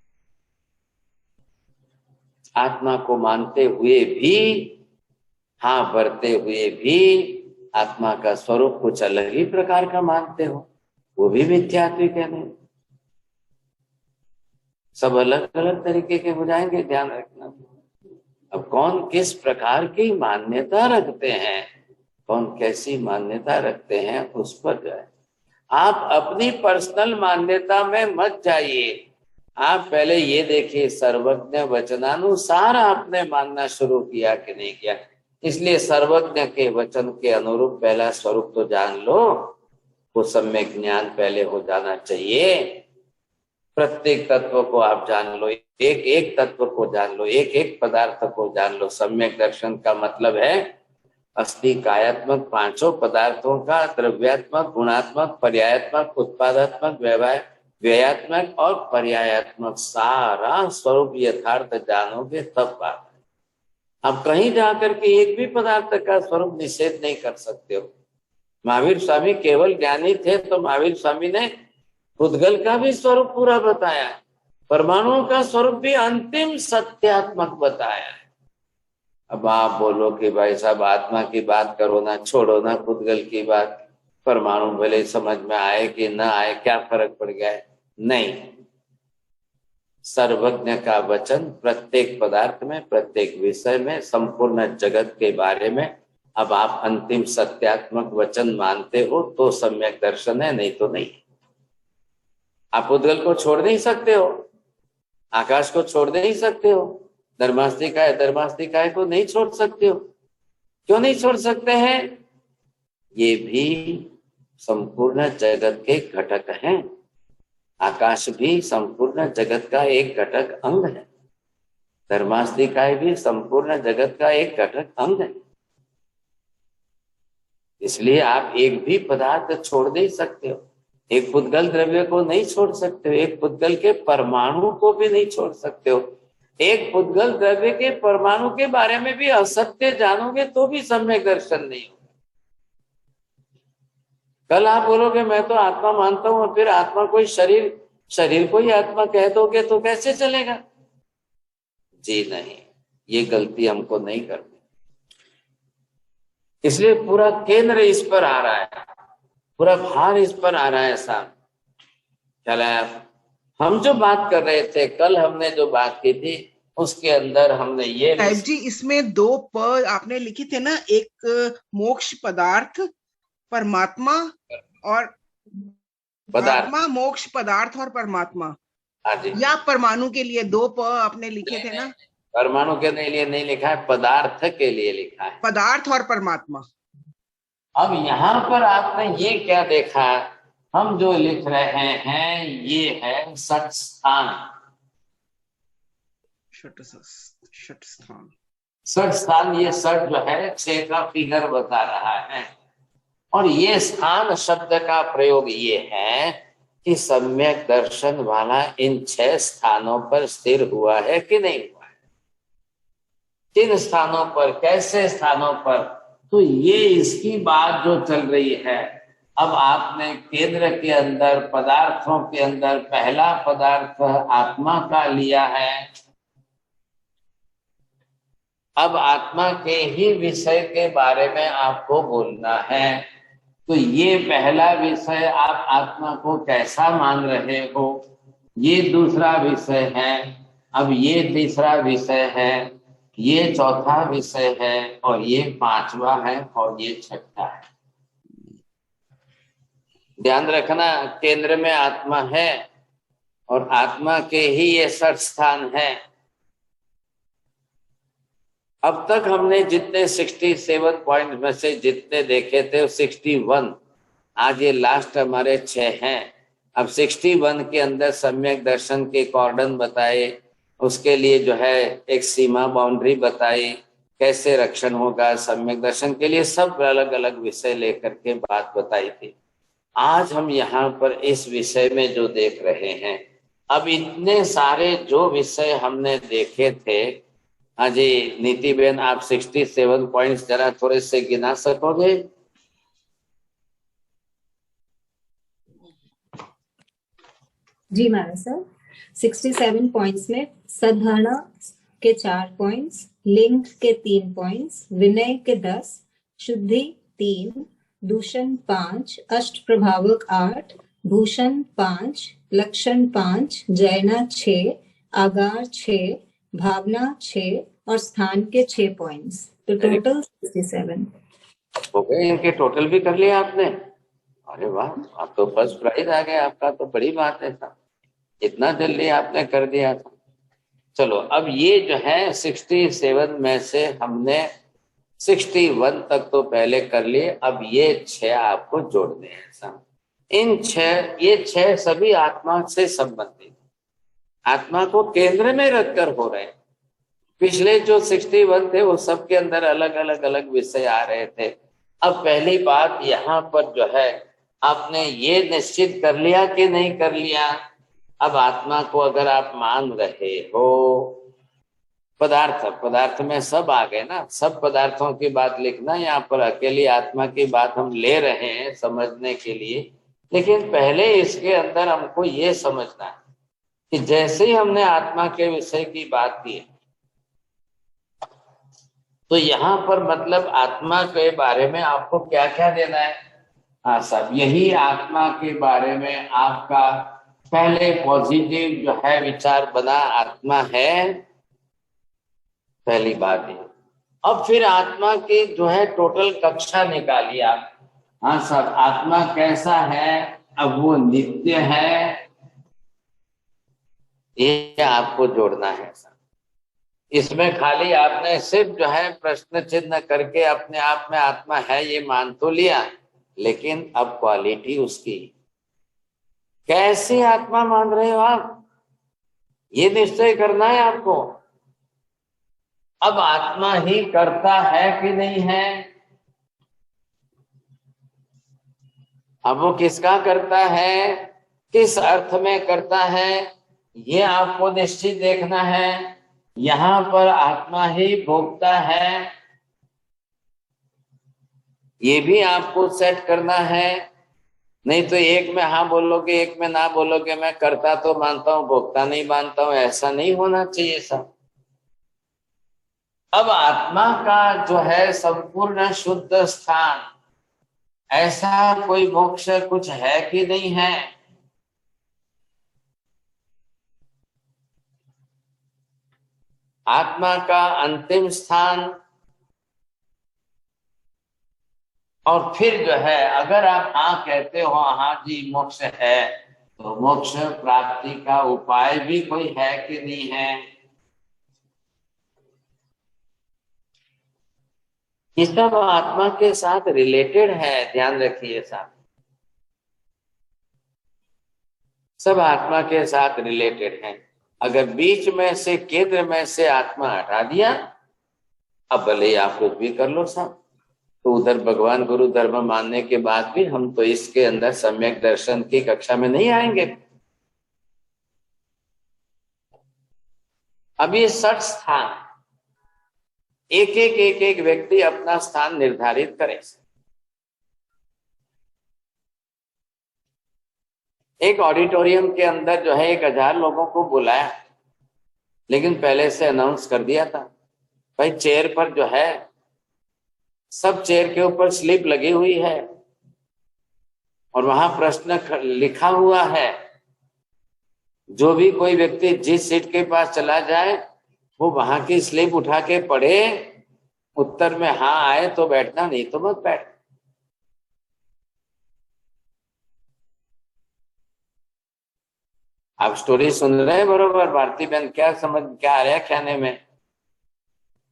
आत्मा को मानते हुए भी, हाँ भरते हुए भी आत्मा का स्वरूप कुछ अलग ही प्रकार का मानते हो, वो भी मिथ्यात्व कहने। सब अलग अलग तरीके के हो जाएंगे। ध्यान रखना। अब कौन किस प्रकार की मान्यता रखते हैं, कौन कैसी मान्यता रखते हैं, उस पर जाए। आप अपनी पर्सनल मान्यता में मत जाइए। आप पहले ये देखिए सर्वज्ञ वचनानुसार आपने मानना शुरू किया कि नहीं किया। इसलिए सर्वज्ञ के वचन के अनुरूप पहला स्वरूप तो जान लो, वो सम्यक ज्ञान पहले हो जाना चाहिए। प्रत्येक तत्व को आप जान लो, एक एक तत्व को जान लो, एक एक पदार्थ को जान लो। सम्यक दर्शन का मतलब है अस्थि कायात्मक पांचों पदार्थों का द्रव्यात्मक, गुणात्मक, पर्यायात्मक, उत्पादात्मक, व्ययात्मक और पर्यायात्मक सारा स्वरूप यथार्थ जानोगे तब बात। अब कहीं जाकर के एक भी पदार्थ का स्वरूप निषेध नहीं कर सकते हो। महावीर स्वामी केवल ज्ञानी थे तो महावीर स्वामी ने उद्गल का भी स्वरूप पूरा बताया है, परमाणुओं का स्वरूप भी अंतिम सत्यात्मक बताया है। अब आप बोलो कि भाई साहब आत्मा की बात करो ना, छोड़ो ना उद्गल की बात, परमाणु भले समझ में आए कि ना आए, क्या फर्क पड़ गया है। नहीं, सर्वज्ञ का वचन प्रत्येक पदार्थ में, प्रत्येक विषय में, संपूर्ण जगत के बारे में अब आप अंतिम सत्यात्मक वचन मानते हो तो सम्यक दर्शन है, नहीं तो नहीं। आप उद्गल को छोड़ नहीं सकते हो, आकाश को छोड़ नहीं सकते हो, धर्मास्तिकाय को नहीं छोड़ सकते हो। क्यों नहीं छोड़ सकते हैं? ये भी संपूर्ण जगत के घटक हैं। आकाश भी संपूर्ण जगत का एक घटक अंग है, धर्मास्तिकाय भी संपूर्ण जगत का एक घटक अंग है। इसलिए आप एक भी पदार्थ छोड़ नहीं सकते हो। एक पुद्गल द्रव्य को नहीं छोड़ सकते हो, एक पुद्गल के परमाणु को भी नहीं छोड़ सकते हो। एक पुद्गल द्रव्य के परमाणु के बारे में भी असत्य जानोगे तो भी सम्यक दर्शन नहीं होगा। कल आप बोलोगे मैं तो आत्मा मानता हूं और फिर आत्मा कोई शरीर को ही आत्मा कह दोगे तो कैसे चलेगा? जी नहीं, ये गलती हमको नहीं करनी। इसलिए पूरा केंद्र इस पर आ रहा है, पूरा भार इस पर आ रहा है साहब। चला, हम जो बात कर रहे थे कल, हमने जो बात की थी उसके अंदर हमने ये साहिब जी इसमें दो प आपने लिखे थे ना, एक मोक्ष पदार्थ परमात्मा और पदार्थ, आत्मा मोक्ष पदार्थ और परमात्मा, हाँ जी, या परमाणु के लिए दो प आपने लिखे थे ना? परमाणु के लिए नहीं लिखा है, पदार्थ के लिए लिखा है, पदार्थ और परमात्मा। अब यहाँ पर आपने ये क्या देखा, हम जो लिख रहे हैं ये है सठ स्थान। षट स्थान, सठ स्थान, ये सठ जो है 6 का फिगर बता रहा है। और ये स्थान शब्द का प्रयोग ये है कि सम्यक दर्शन वाला इन 6 स्थानों पर स्थिर हुआ है कि नहीं हुआ है। किन स्थानों पर, कैसे स्थानों पर, तो ये इसकी बात जो चल रही है। अब आपने केंद्र के अंदर, पदार्थों के अंदर पहला पदार्थ आत्मा का लिया है। अब आत्मा के ही विषय के बारे में आपको बोलना है, तो ये पहला विषय आप आत्मा को कैसा मान रहे हो, ये दूसरा विषय है। अब ये तीसरा विषय है, ये चौथा विषय है, और ये 5वां है, और ये 6ठा है। ध्यान रखना, केंद्र में आत्मा है और आत्मा के ही ये 60 स्थान है। अब तक हमने जितने 67 पॉइंट में से जितने देखे थे 61, आज ये लास्ट हमारे 6 हैं। अब 61 के अंदर सम्यक दर्शन के कॉर्डन बताए, उसके लिए जो है एक सीमा बाउंड्री बताई, कैसे रक्षण होगा सम्यक दर्शन के लिए, सब अलग अलग विषय लेकर के बात बताई थी। आज हम यहाँ पर इस विषय में जो देख रहे हैं, अब इतने सारे जो विषय हमने देखे थे, हाँ जी नीति बेन, आप 67 पॉइंट्स जरा थोड़े से गिना सकोगे? जी महाराज सर, 67 पॉइंट्स में सद्धारणा के 4 पॉइंट्स, लिंग के 3 पॉइंट्स, विनय के 10, शुद्धि 3, दूषण 5, अष्ट प्रभावक 8, भूषण 5, लक्षण 5, जैना 6, आगार 6, भावना 6 और स्थान के 6 पॉइंट्स, तो टोटल 67 हो गए। इनके टोटल भी कर लिया आपने? अरे वाह, आप तो फर्स्ट प्राइज आ गए आपका, तो बड़ी बात है साहब, इतना जल्दी आपने कर दिया था। चलो अब ये जो है 67 में से हमने 61 तक तो पहले कर लिए, अब ये 6 आपको जोड़ने हैं साहब। ये 6 सभी आत्मा से संबंधित, आत्मा को केंद्र में रखकर हो रहे हैं। पिछले जो 61 थे वो सबके अंदर अलग अलग विषय आ रहे थे। अब पहली बात यहाँ पर जो है, आपने ये निश्चित कर लिया कि नहीं कर लिया? अब आत्मा को अगर आप मान रहे हो, पदार्थ में सब आ गए ना, सब पदार्थों की बात लिखना, यहाँ पर अकेली आत्मा की बात हम ले रहे हैं समझने के लिए। लेकिन पहले इसके अंदर हमको ये समझना है कि जैसे ही हमने आत्मा के विषय की बात की, तो यहाँ पर मतलब आत्मा के बारे में आपको क्या क्या देना है? हाँ साहब, यही आत्मा के बारे में आपका पहले पॉजिटिव जो है विचार बना, आत्मा है, पहली बात है। अब फिर आत्मा की जो है टोटल कक्षा निकालिए आप। हाँ साहब, आत्मा कैसा है? अब वो नित्य है, ये आपको जोड़ना है साहब। इसमें खाली आपने सिर्फ जो है प्रश्न चिन्ह करके अपने आप में आत्मा है ये मान तो लिया, लेकिन अब क्वालिटी उसकी कैसी आत्मा मान रहे हो आप, ये निश्चय करना है आपको। अब आत्मा ही करता है कि नहीं है? अब वो किसका करता है, किस अर्थ में करता है, ये आपको निश्चित देखना है। यहाँ पर आत्मा ही भोगता है, ये भी आपको सेट करना है। नहीं तो एक में हाँ बोलोगे, एक में ना बोलोगे, मैं करता तो मानता हूँ, भोगता नहीं मानता हूँ, ऐसा नहीं होना चाहिए सब। अब आत्मा का जो है संपूर्ण शुद्ध स्थान, ऐसा कोई मोक्ष कुछ है कि नहीं है? आत्मा का अंतिम स्थान, और फिर जो है अगर आप हाँ कहते हो हाँ जी मोक्ष है, तो मोक्ष प्राप्ति का उपाय भी कोई है कि नहीं है? ये सब आत्मा के साथ रिलेटेड है, ध्यान रखिए साहब, सब आत्मा के साथ रिलेटेड है। अगर बीच में से, केंद्र में से आत्मा हटा दिया, अब भले आप कुछ भी कर लो साहब, तो उधर भगवान गुरु धर्म मानने के बाद भी हम तो इसके अंदर सम्यक दर्शन की कक्षा में नहीं आएंगे। अब ये 60 स्थान, एक व्यक्ति अपना स्थान निर्धारित करे। एक ऑडिटोरियम के अंदर जो है 1000 लोगों को बुलाया, लेकिन पहले से अनाउंस कर दिया था भाई चेयर पर जो है, सब चेयर के ऊपर स्लिप लगी हुई है और वहां प्रश्न लिखा हुआ है, जो भी कोई व्यक्ति जिस सीट के पास चला जाए वो वहां की स्लिप उठा के पढ़े, उत्तर में हाँ आए तो बैठना, नहीं तो मत बैठ। आप स्टोरी सुन रहे हैं बरोबर भारती बहन, क्या समझ क्या आ रहा है कहने में?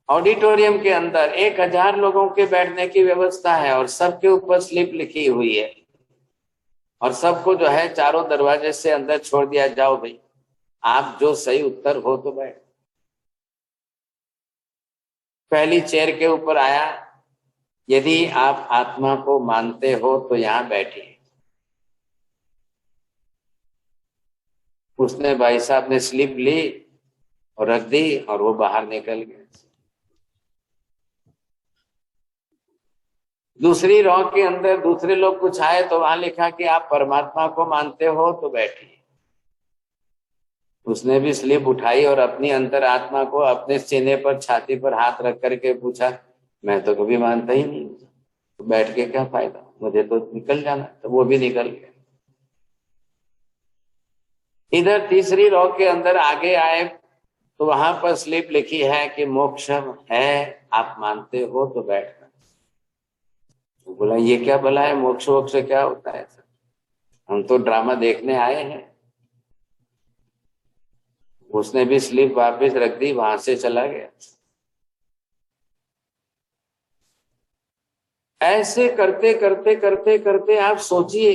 ऑडिटोरियम के अंदर 1000 लोगों के बैठने की व्यवस्था है और सबके ऊपर स्लिप लिखी हुई है और सबको जो है चारों दरवाजे से अंदर छोड़ दिया, जाओ भाई आप जो सही उत्तर हो तो बैठ। पहली चेयर के ऊपर आया, यदि आप आत्मा को मानते हो तो यहाँ बैठिए, उसने भाई साहब ने स्लिप ली और रख दी और वो बाहर निकल गए। दूसरी रॉ के अंदर दूसरे लोग कुछ आए तो वहां लिखा कि आप परमात्मा को मानते हो तो बैठिए। उसने भी स्लिप उठाई और अपनी अंतरात्मा को अपने सीने पर छाती पर हाथ रख करके पूछा, मैं तो कभी मानता ही नहीं, तो बैठ के क्या फायदा, मुझे तो निकल जाना। तो वो भी निकल गया। इधर तीसरी रॉ के अंदर आगे आए तो वहां पर स्लिप लिखी है कि मोक्ष है, आप मानते हो तो बैठना। तो बोला ये क्या भला है, मोक्ष वोक्ष क्या होता है, हम तो ड्रामा देखने आए हैं। उसने भी स्लिप वापस रख दी, वहां से चला गया। ऐसे करते करते करते करते आप सोचिए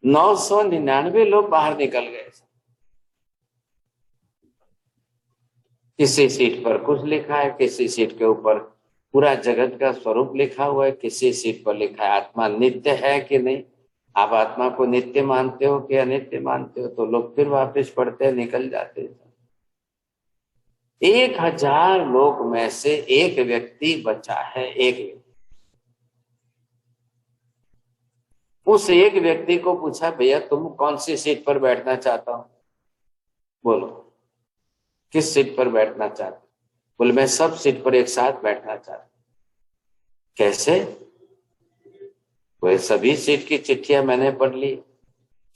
999 लोग बाहर निकल गए। किसी सीट पर कुछ लिखा है, किसी सीट के ऊपर पूरा जगत का स्वरूप लिखा हुआ है, किसी सीट पर लिखा है आत्मा नित्य है कि नहीं, आप आत्मा को नित्य मानते हो कि अनित्य मानते हो। तो लोग फिर वापस पढ़ते निकल जाते। 1000 लोग में से एक व्यक्ति बचा है। एक व्यक्ति, उस एक व्यक्ति को पूछा, भैया तुम कौन सी सीट पर बैठना चाहता हो, बोलो किस सीट पर बैठना चाहते हो। बोले मैं सब सीट पर एक साथ बैठना चाहता हूं। कैसे? वो सभी सीट की चिट्ठियां मैंने पढ़ ली,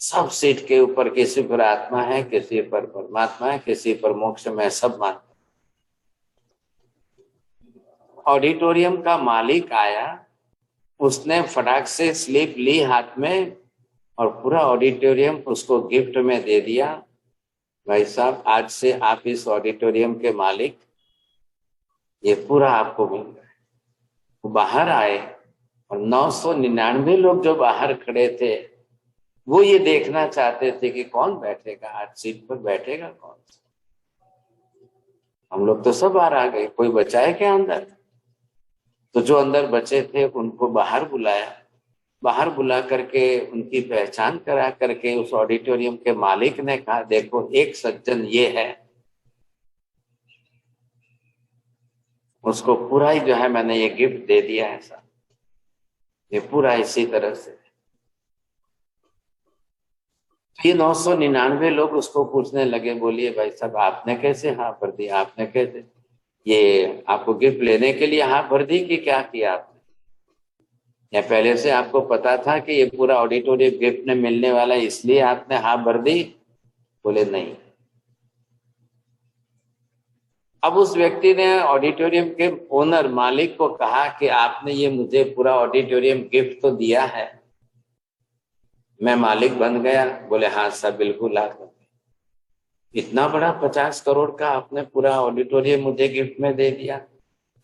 सब सीट के ऊपर किसी पर आत्मा है, किसी पर परमात्मा है, किसी पर मोक्ष, मैं सब मानता। ऑडिटोरियम का मालिक आया, उसने फटाक से स्लिप ली हाथ में और पूरा ऑडिटोरियम उसको गिफ्ट में दे दिया। भाई साहब आज से आप इस ऑडिटोरियम के मालिक, ये पूरा आपको मिल गया। वो बाहर आए और 999 लोग जो बाहर खड़े थे वो ये देखना चाहते थे कि कौन बैठेगा आज सीट पर, बैठेगा कौन। हम लोग तो सब बाहर आ गए, कोई बचा है क्या अंदर? तो जो अंदर बचे थे उनको बाहर बुलाया, बाहर बुला करके उनकी पहचान करा करके उस ऑडिटोरियम के मालिक ने कहा, देखो एक सज्जन ये है, उसको पूरा ही जो है मैंने ये गिफ्ट दे दिया है सर, ये पूरा इसी तरह से। ये 999 लोग उसको पूछने लगे, बोलिए भाई साहब आपने कैसे हाँ भर दी, आपने कैसे, ये आपको गिफ्ट लेने के लिए हाँ भर दी कि क्या किया आपने, या पहले से आपको पता था कि ये पूरा ऑडिटोरियम गिफ्ट में मिलने वाला है इसलिए आपने हाँ भर दी? बोले नहीं। अब उस व्यक्ति ने ऑडिटोरियम के ओनर मालिक को कहा कि आपने ये मुझे पूरा ऑडिटोरियम गिफ्ट तो दिया है, मैं मालिक बन गया? बोले हाँ सब बिल्कुल आप, इतना बड़ा 50 करोड़ का आपने पूरा ऑडिटोरियम मुझे गिफ्ट में दे दिया,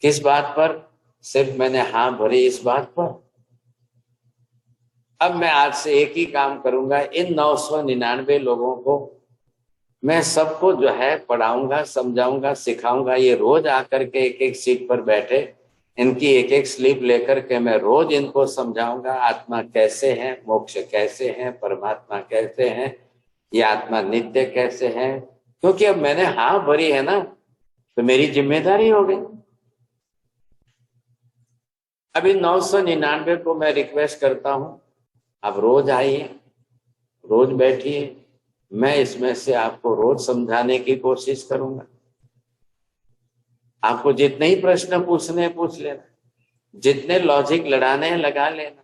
किस बात पर? सिर्फ मैंने हाँ भरी इस बात पर। अब मैं आज से एक ही काम करूंगा, इन 999 लोगों को मैं सबको जो है पढ़ाऊंगा, समझाऊंगा, सिखाऊंगा। ये रोज आकर के एक एक सीट पर बैठे, इनकी एक एक स्लिप लेकर के मैं रोज इनको समझाऊंगा आत्मा कैसे है, मोक्ष कैसे है, परमात्मा कैसे है, ये आत्मा नित्य कैसे है। क्योंकि अब मैंने हाँ भरी है ना, तो मेरी जिम्मेदारी हो गई। अभी 999 को मैं रिक्वेस्ट करता हूं, आप रोज आइए, रोज बैठिए, मैं इसमें से आपको रोज समझाने की कोशिश करूंगा। आपको जितने ही प्रश्न पूछने पूछ लेना, जितने लॉजिक लड़ाने हैं लगा लेना,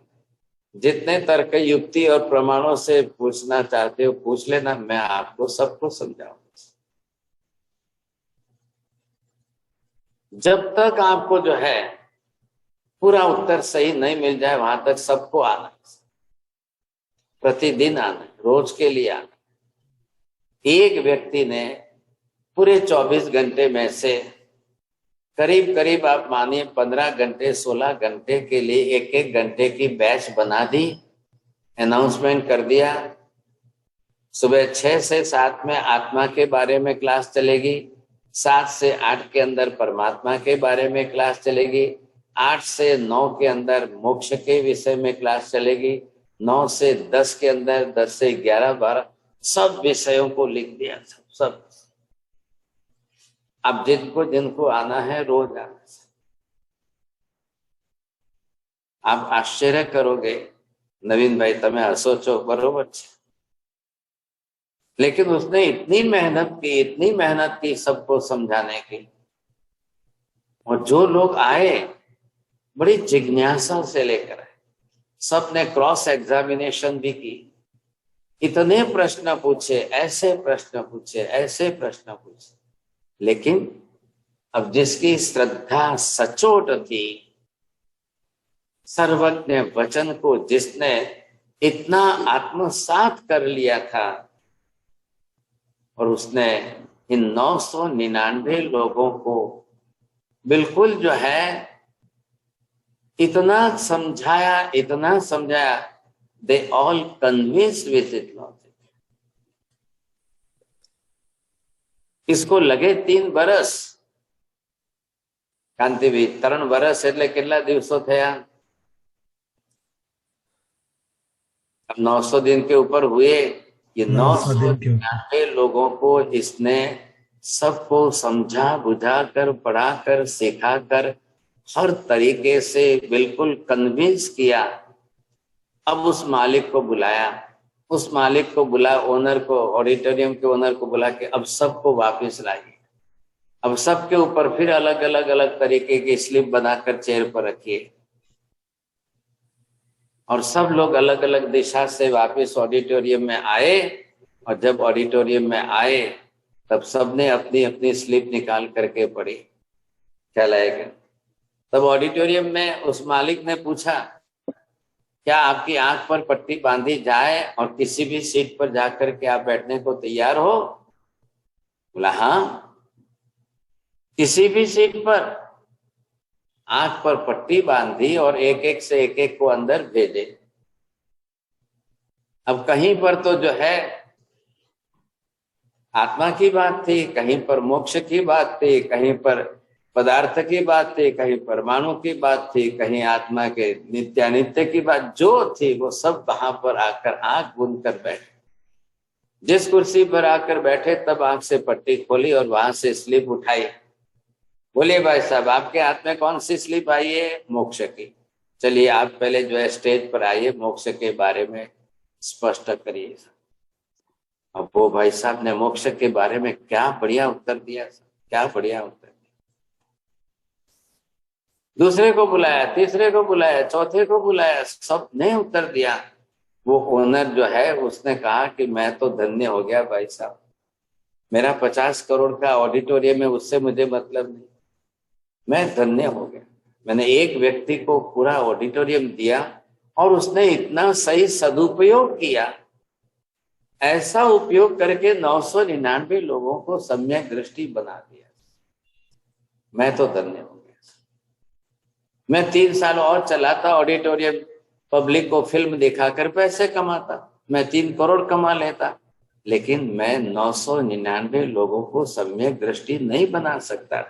जितने तर्क युक्ति और प्रमाणों से पूछना चाहते हो पूछ लेना, मैं आपको सबको समझाऊंगा। जब तक आपको जो है पूरा उत्तर सही नहीं मिल जाए वहां तक सबको आना है, प्रतिदिन आना है, रोज के लिए आना। एक व्यक्ति ने पूरे 24 घंटे में से करीब करीब आप मानिए 15 घंटे 16 घंटे के लिए एक एक घंटे की बैच बना दी, अनाउंसमेंट कर दिया। सुबह 6 से 7 में आत्मा के बारे में क्लास चलेगी, 7 से 8 के अंदर परमात्मा के बारे में क्लास चलेगी, 8 से 9 के अंदर मोक्ष के विषय में क्लास चलेगी, 9 से 10 के अंदर, 10 से 11 12 सब विषयों को लिख दिया, सब। अब जिनको आना है रोज आना। आप आश्चर्य करोगे नवीन भाई, તમે હસો છો बरोबर છે, लेकिन उसने इतनी मेहनत की सबको समझाने की। और जो लोग आए बड़ी जिज्ञासा से लेकर आए, सबने क्रॉस एग्जामिनेशन भी की, इतने प्रश्न पूछे, ऐसे प्रश्न पूछे, लेकिन अब जिसकी श्रद्धा सचोट थी, सर्वज्ञ वचन को जिसने इतना आत्मसात कर लिया था, और उसने इन 999 लोगों को बिल्कुल जो है इतना समझाया, they all convinced with it logic. इसको लगे 3 बरस, कांतिभाई 3 बरस એટલે કેટલા દિવસો થયા? अब 900 दिन के ऊपर हुए। ये 999 लोगों को इसने सबको समझा बुझा कर, पढ़ा कर, सिखा कर, हर तरीके से बिल्कुल कन्विंस किया। अब उस मालिक को बुलाया, ओनर को, ऑडिटोरियम के ओनर को बुला के अब सबको वापस लाइए। अब सबके ऊपर फिर अलग तरीके की स्लिप बनाकर चेयर पर रखिए, और सब लोग अलग अलग दिशा से वापस ऑडिटोरियम में आए। और जब ऑडिटोरियम में आए तब सबने अपनी अपनी स्लिप निकाल करके पढ़ी। क्या लाएगा? तब ऑडिटोरियम में उस मालिक ने पूछा, क्या आपकी आंख पर पट्टी बांधी जाए और किसी भी सीट पर जाकर के आप बैठने को तैयार हो? बोला हाँ, किसी भी सीट पर आंख पर पट्टी बांधी और एक को अंदर भेजे। अब कहीं पर तो जो है आत्मा की बात थी, कहीं पर मोक्ष की बात थी, कहीं पर पदार्थ की बात थी, कहीं परमाणु की बात थी, कहीं आत्मा के नित्यानित्य की बात जो थी, वो सब वहां पर आकर आंख बंद कर बैठे। जिस कुर्सी पर आकर बैठे तब आंख से पट्टी खोली और वहां से स्लिप उठाई। बोलिए भाई साहब, आपके हाथ में कौन सी स्लिप आई है? मोक्ष की। चलिए आप पहले जो है स्टेज पर आइए, मोक्ष के बारे में स्पष्ट करिए। अब वो भाई साहब ने मोक्ष के बारे में क्या बढ़िया उत्तर दिया, क्या बढ़िया उत्तर दिया। दूसरे को बुलाया, तीसरे को बुलाया, चौथे को बुलाया, सबने उत्तर दिया। वो ओनर जो है उसने कहा कि मैं तो धन्य हो गया भाई साहब, मेरा 50 करोड़ का ऑडिटोरियम है, उससे मुझे मतलब नहीं, मैं धन्य हो गया। मैंने एक व्यक्ति को पूरा ऑडिटोरियम दिया और उसने इतना सही सदुपयोग किया, ऐसा उपयोग करके 999 लोगों को सम्यक दृष्टि बना दिया। मैं तो धन्य हो गया। मैं 3 साल और चलाता ऑडिटोरियम, पब्लिक को फिल्म दिखाकर पैसे कमाता, मैं 3 करोड़ कमा लेता, लेकिन मैं 999 लोगों को सम्यक दृष्टि नहीं बना सकता।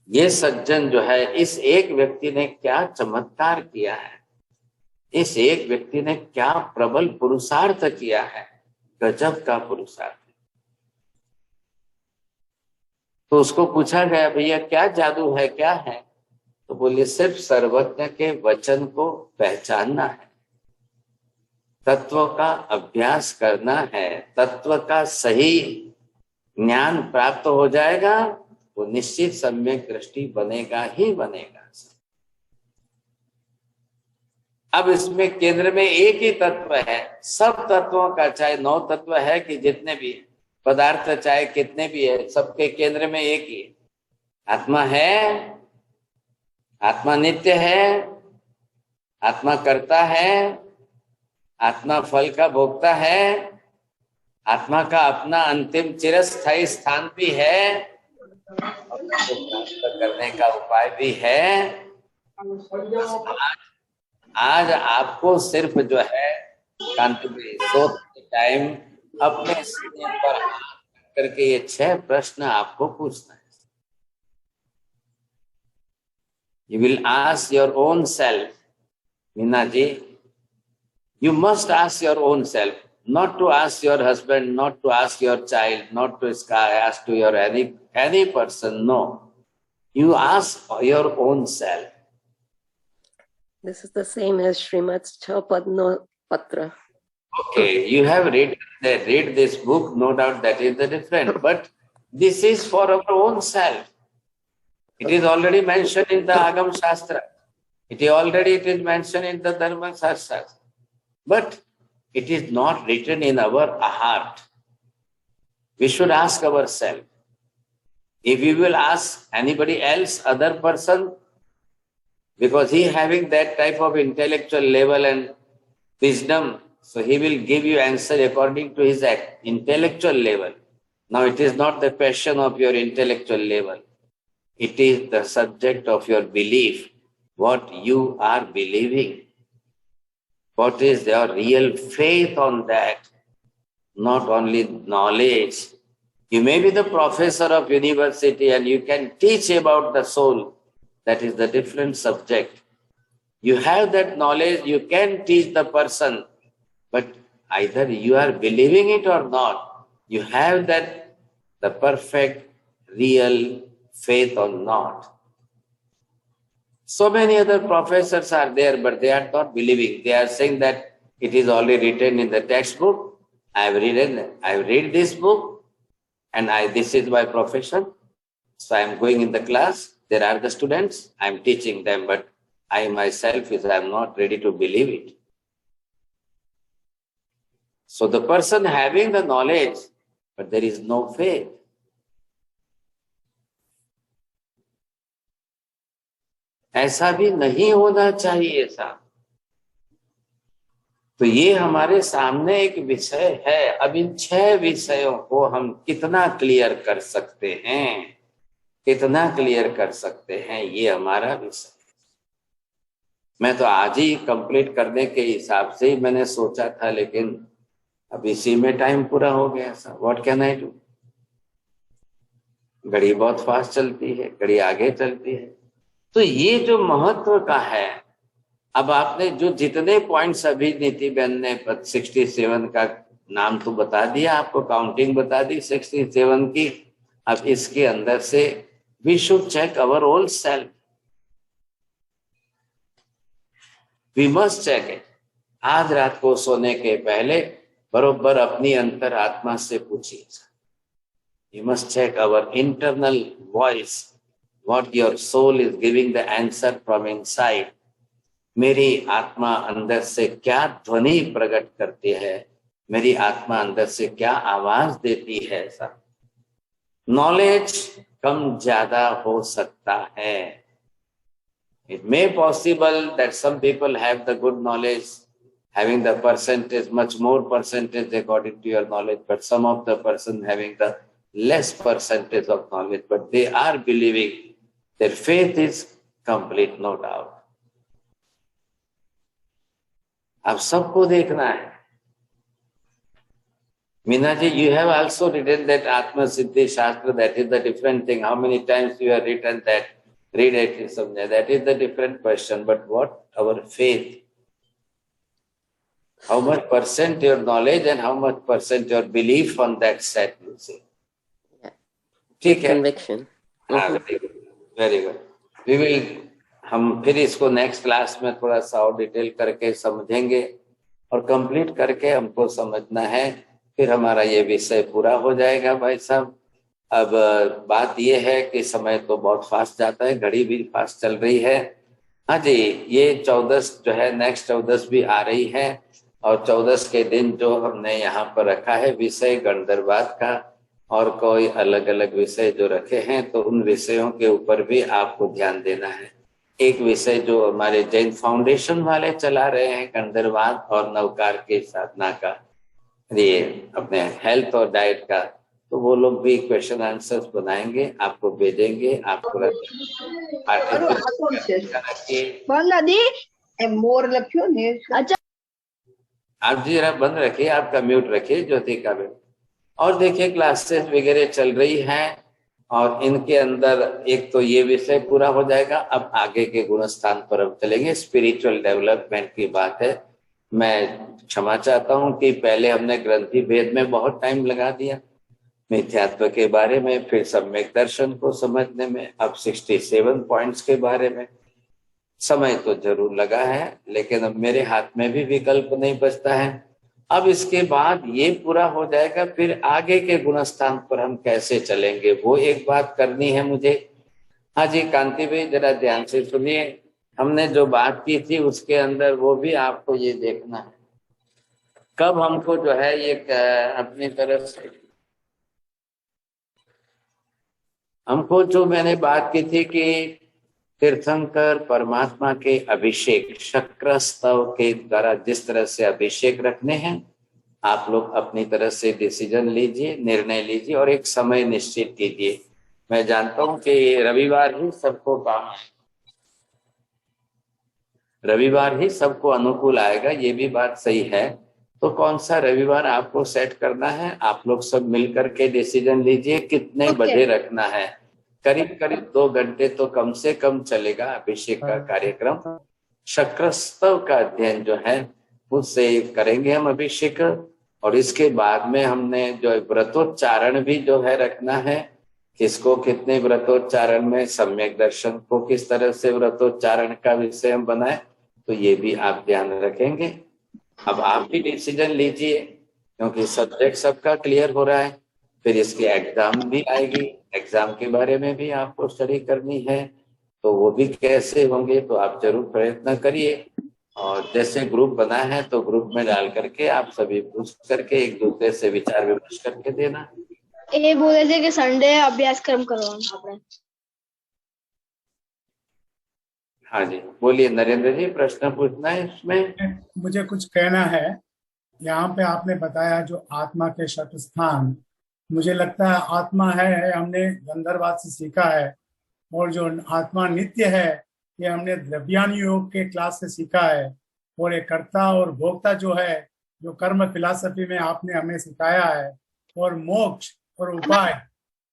ये सज्जन जो है, इस एक व्यक्ति ने क्या चमत्कार किया है, इस एक व्यक्ति ने क्या प्रबल पुरुषार्थ किया है, गजब का पुरुषार्थ। तो उसको पूछा गया, भैया क्या जादू है, क्या है? तो बोले सिर्फ सर्वज्ञ के वचन को पहचानना है, तत्व का अभ्यास करना है, तत्व का सही ज्ञान प्राप्त हो जाएगा, वो निश्चित सम्यक दृष्टि बनेगा ही बनेगा। अब इसमें केंद्र में एक ही तत्व है, सब तत्वों का, चाहे 9 तत्व है कि जितने भी पदार्थ चाहे कितने भी है, सबके केंद्र में एक ही आत्मा है। आत्मा नित्य है, आत्मा करता है, आत्मा फल का भोगता है, आत्मा का अपना अंतिम चिरस्थायी स्थान भी है, और उसको प्राप्त करने का उपाय भी है। आज आपको सिर्फ जो है कांतिभाई सोते टाइम अपने सीने पर हाथ करके ये 6 प्रश्न आपको पूछना है। You will ask your own self, Meena ji, you must ask your own self, not to ask your husband, not to ask your child, not to ask to your any person. No, you ask your own self. This is the same as Srimad Chapadno Patra. Okay, you have read this book, no doubt that is the different, but this is for our own self. It is already mentioned in the Agam Shastra. It is mentioned in the Dharma Shastra. But it is not written in our heart. We should ask ourselves. If we will ask anybody else, other person, because he having that type of intellectual level and wisdom, so he will give you answer according to his intellectual level. Now it is not the question of your intellectual level. It is the subject of your belief, what you are believing. What is your real faith on that? Not only knowledge. You may be the professor of university and you can teach about the soul. That is the different subject. You have that knowledge, you can teach the person, but either you are believing it or not. You have that, the perfect, real faith or not. So many other professors are there, but they are not believing. They are saying that it is already written in the textbook. I have read this book, and this is my profession. So I am going in the class. There are the students. I am teaching them, but I myself I am not ready to believe it. So the person having the knowledge, but there is no faith. ऐसा भी नहीं होना चाहिए साहब। तो ये हमारे सामने एक विषय है। अब इन 6 विषयों को हम कितना क्लियर कर सकते हैं, कितना क्लियर कर सकते हैं, ये हमारा विषय। मैं तो आज ही कंप्लीट करने के हिसाब से ही मैंने सोचा था, लेकिन अब इसी में टाइम पूरा हो गया साहब। What can I do? घड़ी बहुत फास्ट चलती है, घड़ी आगे चलती है। तो ये जो महत्व का है, अब आपने जो जितने पॉइंट्स अभी नीति बहन ने 67 का नाम तो बता दिया, आपको काउंटिंग बता दी 67 की। अब इसके अंदर से we should check our own self, we must check it. आज रात को सोने के पहले बरोबर अपनी अंतर आत्मा से पूछिए, you must check our internal voice, what your soul is giving the answer from inside. मेरी आत्मा अंदर से क्या ध्वनि प्रकट करती है, मेरी आत्मा अंदर से क्या आवाज देती है। ऐसा नॉलेज कम ज्यादा हो सकता है। It may possible that some people have the good knowledge, having the percentage, much more percentage according to your knowledge, but some of the person having the less percentage of knowledge, but they are believing. Their faith is complete, no doubt. अब सबको देखना है। Meena ji, you have also written that Atma Siddhi Shastra, that is the different thing. How many times you have written that? Read it, samjha. That is the different question. But what our faith? How much percent your knowledge and how much percent your belief on that set, you see. ठीक है? Conviction. Very good. We will, हम फिर इसको next class में थोड़ा सा और detail करके समझेंगे और कंप्लीट करके हमको समझना है, फिर हमारा ये विषय पूरा हो जाएगा भाई साहब। अब बात ये है कि समय तो बहुत फास्ट जाता है, घड़ी भी फास्ट चल रही है। हाँ जी, ये 14 जो है, नेक्स्ट 14 भी आ रही है, और 14 के दिन जो हमने यहाँ पर रखा है विषय गणधरवाद का, और कोई अलग अलग विषय जो रखे हैं, तो उन विषयों के ऊपर भी आपको ध्यान देना है। एक विषय जो हमारे जैन फाउंडेशन वाले चला रहे हैं, गणधरवाद और नवकार के साधना का, ये अपने हेल्थ और डाइट का, तो वो लोग भी क्वेश्चन आंसर्स बनाएंगे, आपको भेजेंगे। आपको आप जी जरा बंद रखिए, आपका म्यूट रखिए ज्योति का भी। और देखिए क्लासेस वगैरह चल रही हैं, और इनके अंदर एक तो ये विषय पूरा हो जाएगा। अब आगे के गुणस्थान पर हम चलेंगे, स्पिरिचुअल डेवलपमेंट की बात है। मैं क्षमा चाहता हूं कि पहले हमने ग्रंथि भेद में बहुत टाइम लगा दिया, मिथ्यात्व के बारे में, फिर सम्यक दर्शन को समझने में, अब 67 पॉइंट्स के बारे में। समय तो जरूर लगा है, लेकिन अब मेरे हाथ में भी विकल्प नहीं बचता है। अब इसके बाद ये पूरा हो जाएगा, फिर आगे के गुणस्थान पर हम कैसे चलेंगे वो एक बात करनी है मुझे। हाँ जी कांति भाई जरा ध्यान से सुनिए, हमने जो बात की थी उसके अंदर वो भी आपको ये देखना है, कब हमको जो है ये अपनी तरफ से हमको जो मैंने बात की थी कि तीर्थंकर परमात्मा के अभिषेक शक्र स्तव के द्वारा जिस तरह से अभिषेक रखने हैं, आप लोग अपनी तरह से डिसीजन लीजिए, निर्णय लीजिए और एक समय निश्चित कीजिए। मैं जानता हूं कि रविवार ही सबको काम है, रविवार ही सबको अनुकूल आएगा, ये भी बात सही है। तो कौन सा रविवार आपको सेट करना है, आप लोग सब मिलकर के डिसीजन लीजिए कितने बजे रखना है। करीब करीब 2 घंटे तो कम से कम चलेगा अभिषेक का कार्यक्रम। शक्रस्तव का अध्ययन जो है उससे करेंगे हम अभिषेक, और इसके बाद में हमने जो व्रतोच्चारण भी जो है रखना है, किसको कितने व्रतोच्चारण में, सम्यक दर्शन को किस तरह से व्रतोच्चारण का विषय हम बनाए, तो ये भी आप ध्यान रखेंगे। अब आप भी डिसीजन लीजिए, क्योंकि सब्जेक्ट सबका क्लियर हो रहा है, फिर इसकी एग्जाम भी आएगी, एग्जाम के बारे में भी आपको स्टडी करनी है, तो वो भी कैसे होंगे तो आप जरूर प्रयत्न करिए। और जैसे ग्रुप बना है तो ग्रुप में डाल करके आप सभी पूछ करके एक दूसरे से विचार विमर्श करके देना। ये बोले थे कि संडे अभ्यासक्रम करवाना आपने। हाँ जी बोलिए नरेंद्र जी, प्रश्न पूछना है इसमें? मुझे कुछ कहना है। यहाँ पे आपने बताया जो आत्मा के शत स्थान, मुझे लगता है आत्मा है हमने गंधर्वाद से सीखा है, और जो आत्मा नित्य है ये हमने द्रव्यान योग के क्लास से सीखा है, और एक कर्ता और भोक्ता जो है जो कर्म फिलॉसफी में आपने हमें सिखाया है, और मोक्ष और उपाय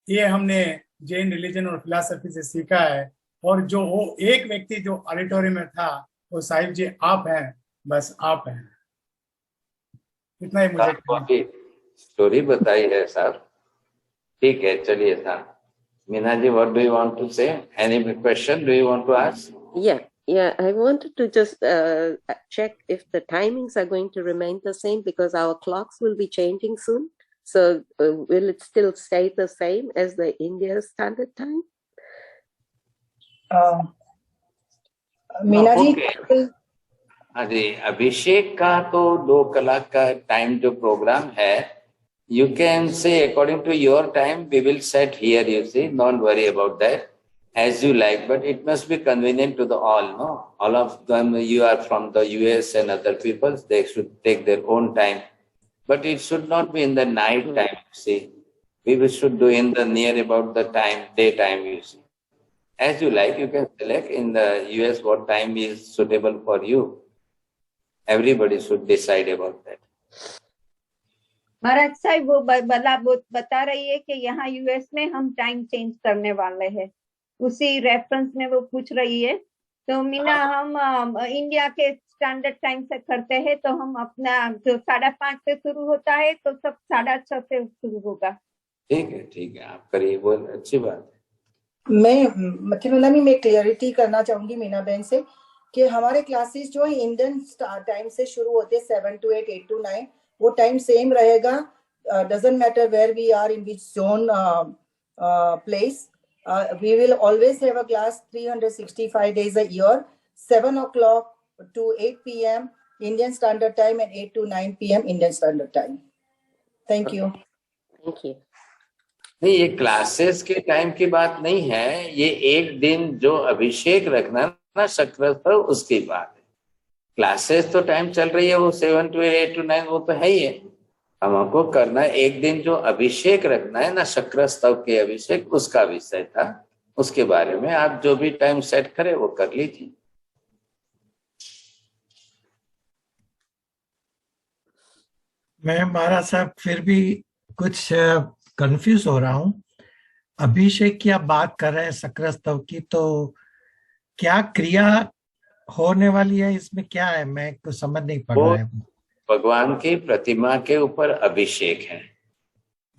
ये हमने जैन रिलीजन और फिलॉसफी से सीखा है। और जो वो एक व्यक्ति जो ऑडिटोरियम में था वो साहिब जी आप हैं, बस आप हैं, इतना ही मुझे स्टोरी बताई है साहब। ठीक है चलिए साहब। Meena ji, what do you want to say? Any question do you want to ask? Yeah, I wanted to just check if the timings are going to remain the same, because our clocks will be changing soon. So will it still stay the same as the India Standard Time? Meena ji, हाँ जी, अभिषेक का तो 2 कलाक का time जो programme है, you can say according to your time we will set here, you see, don't worry about that, as you like, but it must be convenient to the all, no? All of them, you are from the US and other people, they should take their own time, but it should not be in the night time, see. We should do in the near about the time, daytime, you see. As you like, you can select in the US what time is suitable for you. Everybody should decide about that. महाराज साहब वो बता रही है कि यहाँ US में हम time change करने वाले हैं, उसी रेफरेंस में वो पूछ रही है। तो मीना हम इंडिया के स्टैंडर्ड टाइम से करते हैं, तो हम अपना जो 5:30 से शुरू होता है तो सब 6:30 से शुरू होगा। ठीक है आप करिए, वो अच्छी बात है। मैं मथिनुलामी में क्लियरिटी करना चाहूंगी मीना बहन से कि हमारे क्लासेस जो है इंडियन टाइम से शुरू होते हैं 7 to 8, 8 to 9, वो टाइम सेम रहेगा। Doesn't matter where we are in which zone place, we will always have a class 365 days a year, 7 o'clock to 8 p.m. Indian Standard Time and 8 to 9 p.m. Indian Standard Time. Thank you. Thank you. नहीं, ये classes के time की बात नहीं है, ये एक दिन जो अभिषेक रखना ना शक्र पर, उसकी बात है। क्लासेस तो टाइम चल रही है वो 7 to 8 to 9, वो तो है ही है। हमको करना है एक दिन जो अभिषेक रखना है ना, शक्र स्तव के अभिषेक, उसका विषय था, उसके बारे में आप जो भी टाइम सेट करें वो कर लीजिए। मैं महाराज साहब फिर भी कुछ कंफ्यूज हो रहा हूँ। अभिषेक की आप बात कर रहे हैं शक्र स्तव की, तो क्या क्रिया होने वाली है, इसमें क्या है? मैं कुछ समझ नहीं पा वो रहा है। भगवान की प्रतिमा के ऊपर अभिषेक है,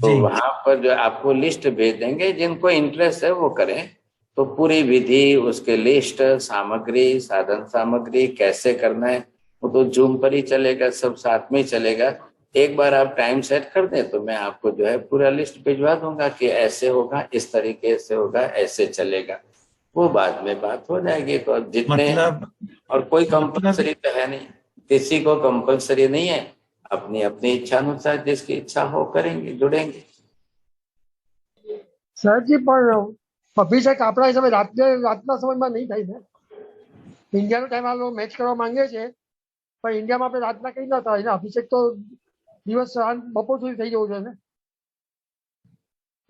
तो जी। वहां पर जो आपको लिस्ट भेज देंगे, जिनको इंटरेस्ट है वो करें। तो पूरी विधि, उसके लिस्ट, सामग्री, साधन सामग्री कैसे करना है, वो तो जूम पर ही चलेगा, सब साथ में ही चलेगा। एक बार आप टाइम सेट कर दें तो मैं आपको जो है पूरा लिस्ट भिजवा दूंगा कि ऐसे होगा, इस तरीके से होगा, ऐसे चलेगा। वो बाद में बात हो जाएगी। तो जितने और कोई कंपलसरी तो है नहीं, किसी को कंपलसरी नहीं है, अपनी अपनी इच्छा अनुसार जिसकी इच्छा हो करेंगे, जुड़ेंगे। સરજી પણ અભિષેક આપણા હિસાબે રાતના સમયમાં નહીં થાય ને? ઇન્ડિયાનો ટાઈમ આ લોકો મેચ કરવા માંગે છે, પણ ઇન્ડિયામાં આપણે રાતના કઈ ના થાય ને? અભિષેક તો દિવસ બપોર સુધી થઈ જવું જોઈએ ને?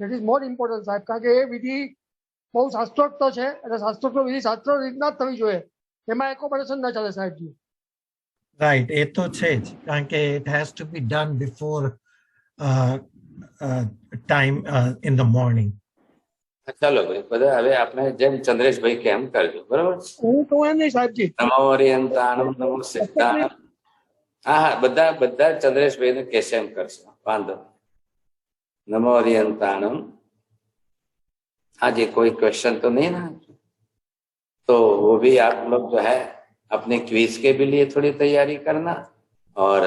ઇટ ઇઝ મોર ઇમ્પોર્ટન્ટ સાહેબ, કારણ કે એ વિધિ બહુ શાસ્ત્રોક્ત છે અને શાસ્ત્રોક્ત વિધિ શાસ્ત્રો રીતના જ થવી જોઈએ, એમાં એકોમોડેશન ના ચાલે સાહેબજી। રાઈટ, એ તો છે જ, કારણ કે it has to be done before time in the morning. ચાલો ભાઈ, બધા હવે આપણે જેમ ચંદ્રેશભાઈ કેમ કરજો, બરોબર? હું તો એમ નહીં સાહેબજી। નમો ઓરિયંતાણમ, નમો સિદ્ધાણમ। હા હા, બધા ચંદ્રેશભાઈને કેસે એમ કરશે, વાંધો। नमो ओरियंताणम। हाँ जी, कोई क्वेश्चन तो नहीं ना? तो वो भी आप लोग जो है अपने क्विज के भी लिए थोड़ी तैयारी करना, और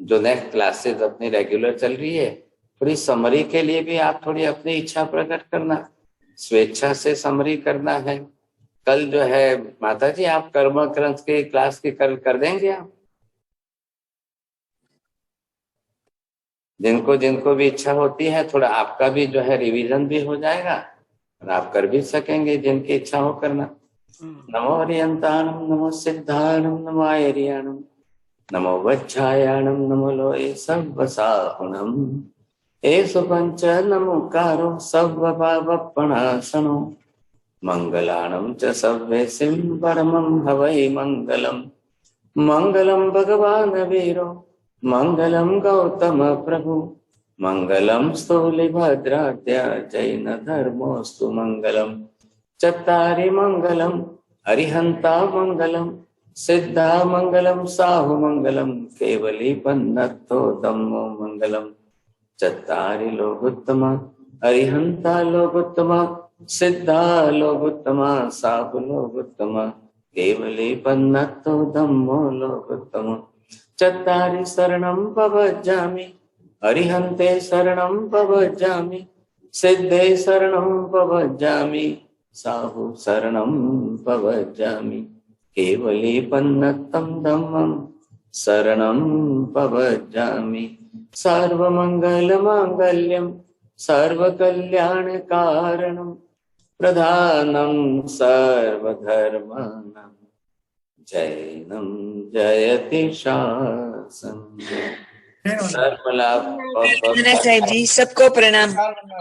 जो नेक्स्ट क्लासेस अपनी रेगुलर चल रही है, थोड़ी समरी के लिए भी आप थोड़ी अपनी इच्छा प्रकट करना, स्वेच्छा से समरी करना है। कल जो है माता जी आप कर्म ग्रंथ की क्लास की कर देंगे आप? जिनको भी इच्छा होती है, थोड़ा आपका भी जो है रिवीजन भी हो जाएगा और आप कर भी सकेंगे जिनकी इच्छा हो करना। नमो ओरियंताणम, नमो सिद्धाणम, नमो आयर्याणम, नमो वज्रायाणम, नमो लोये सर्वसाहुणम, एषु पंच नमोकारो सर्वभावपणासनो, मंगलाणं च सव्येसिं परमं हवै मंगलम्। मंगलम भगवान वीरो, मंगलम गौतम प्रभु, मंगलम स्थूलिभद्राद्य जैन धर्मोस्तु मंगलम। चत्तारि मंगलम अरिहंता मंगलम, सिद्धा मंगलम साहु मंगलम, केवली पन्नतो धम्मो मंगलम। चत्तारि लोकोत्तमा अरिहंता लोकोत्तमा, सिद्धा लोकोत्तमा साहु लोकोत्तमा, केवली पन्नतो धम्मो लोकोत्तमा। चत्तारि शरणं पवज्जामि, अरिहन्ते शरणं पवज्जामि, सिद्धे शरणं पवज्जामि, साहु शरणं पवज्जामि, केवली पन्नतं धम्मं शरणं पवज्जामि। सर्वमङ्गलमाङ्गल्यं सर्वकल्याणकारणं, प्रधानं सर्वधर्माणां, जैनं जयति शासनम्। सर्वलाभ। साहेब जी, सबको प्रणाम।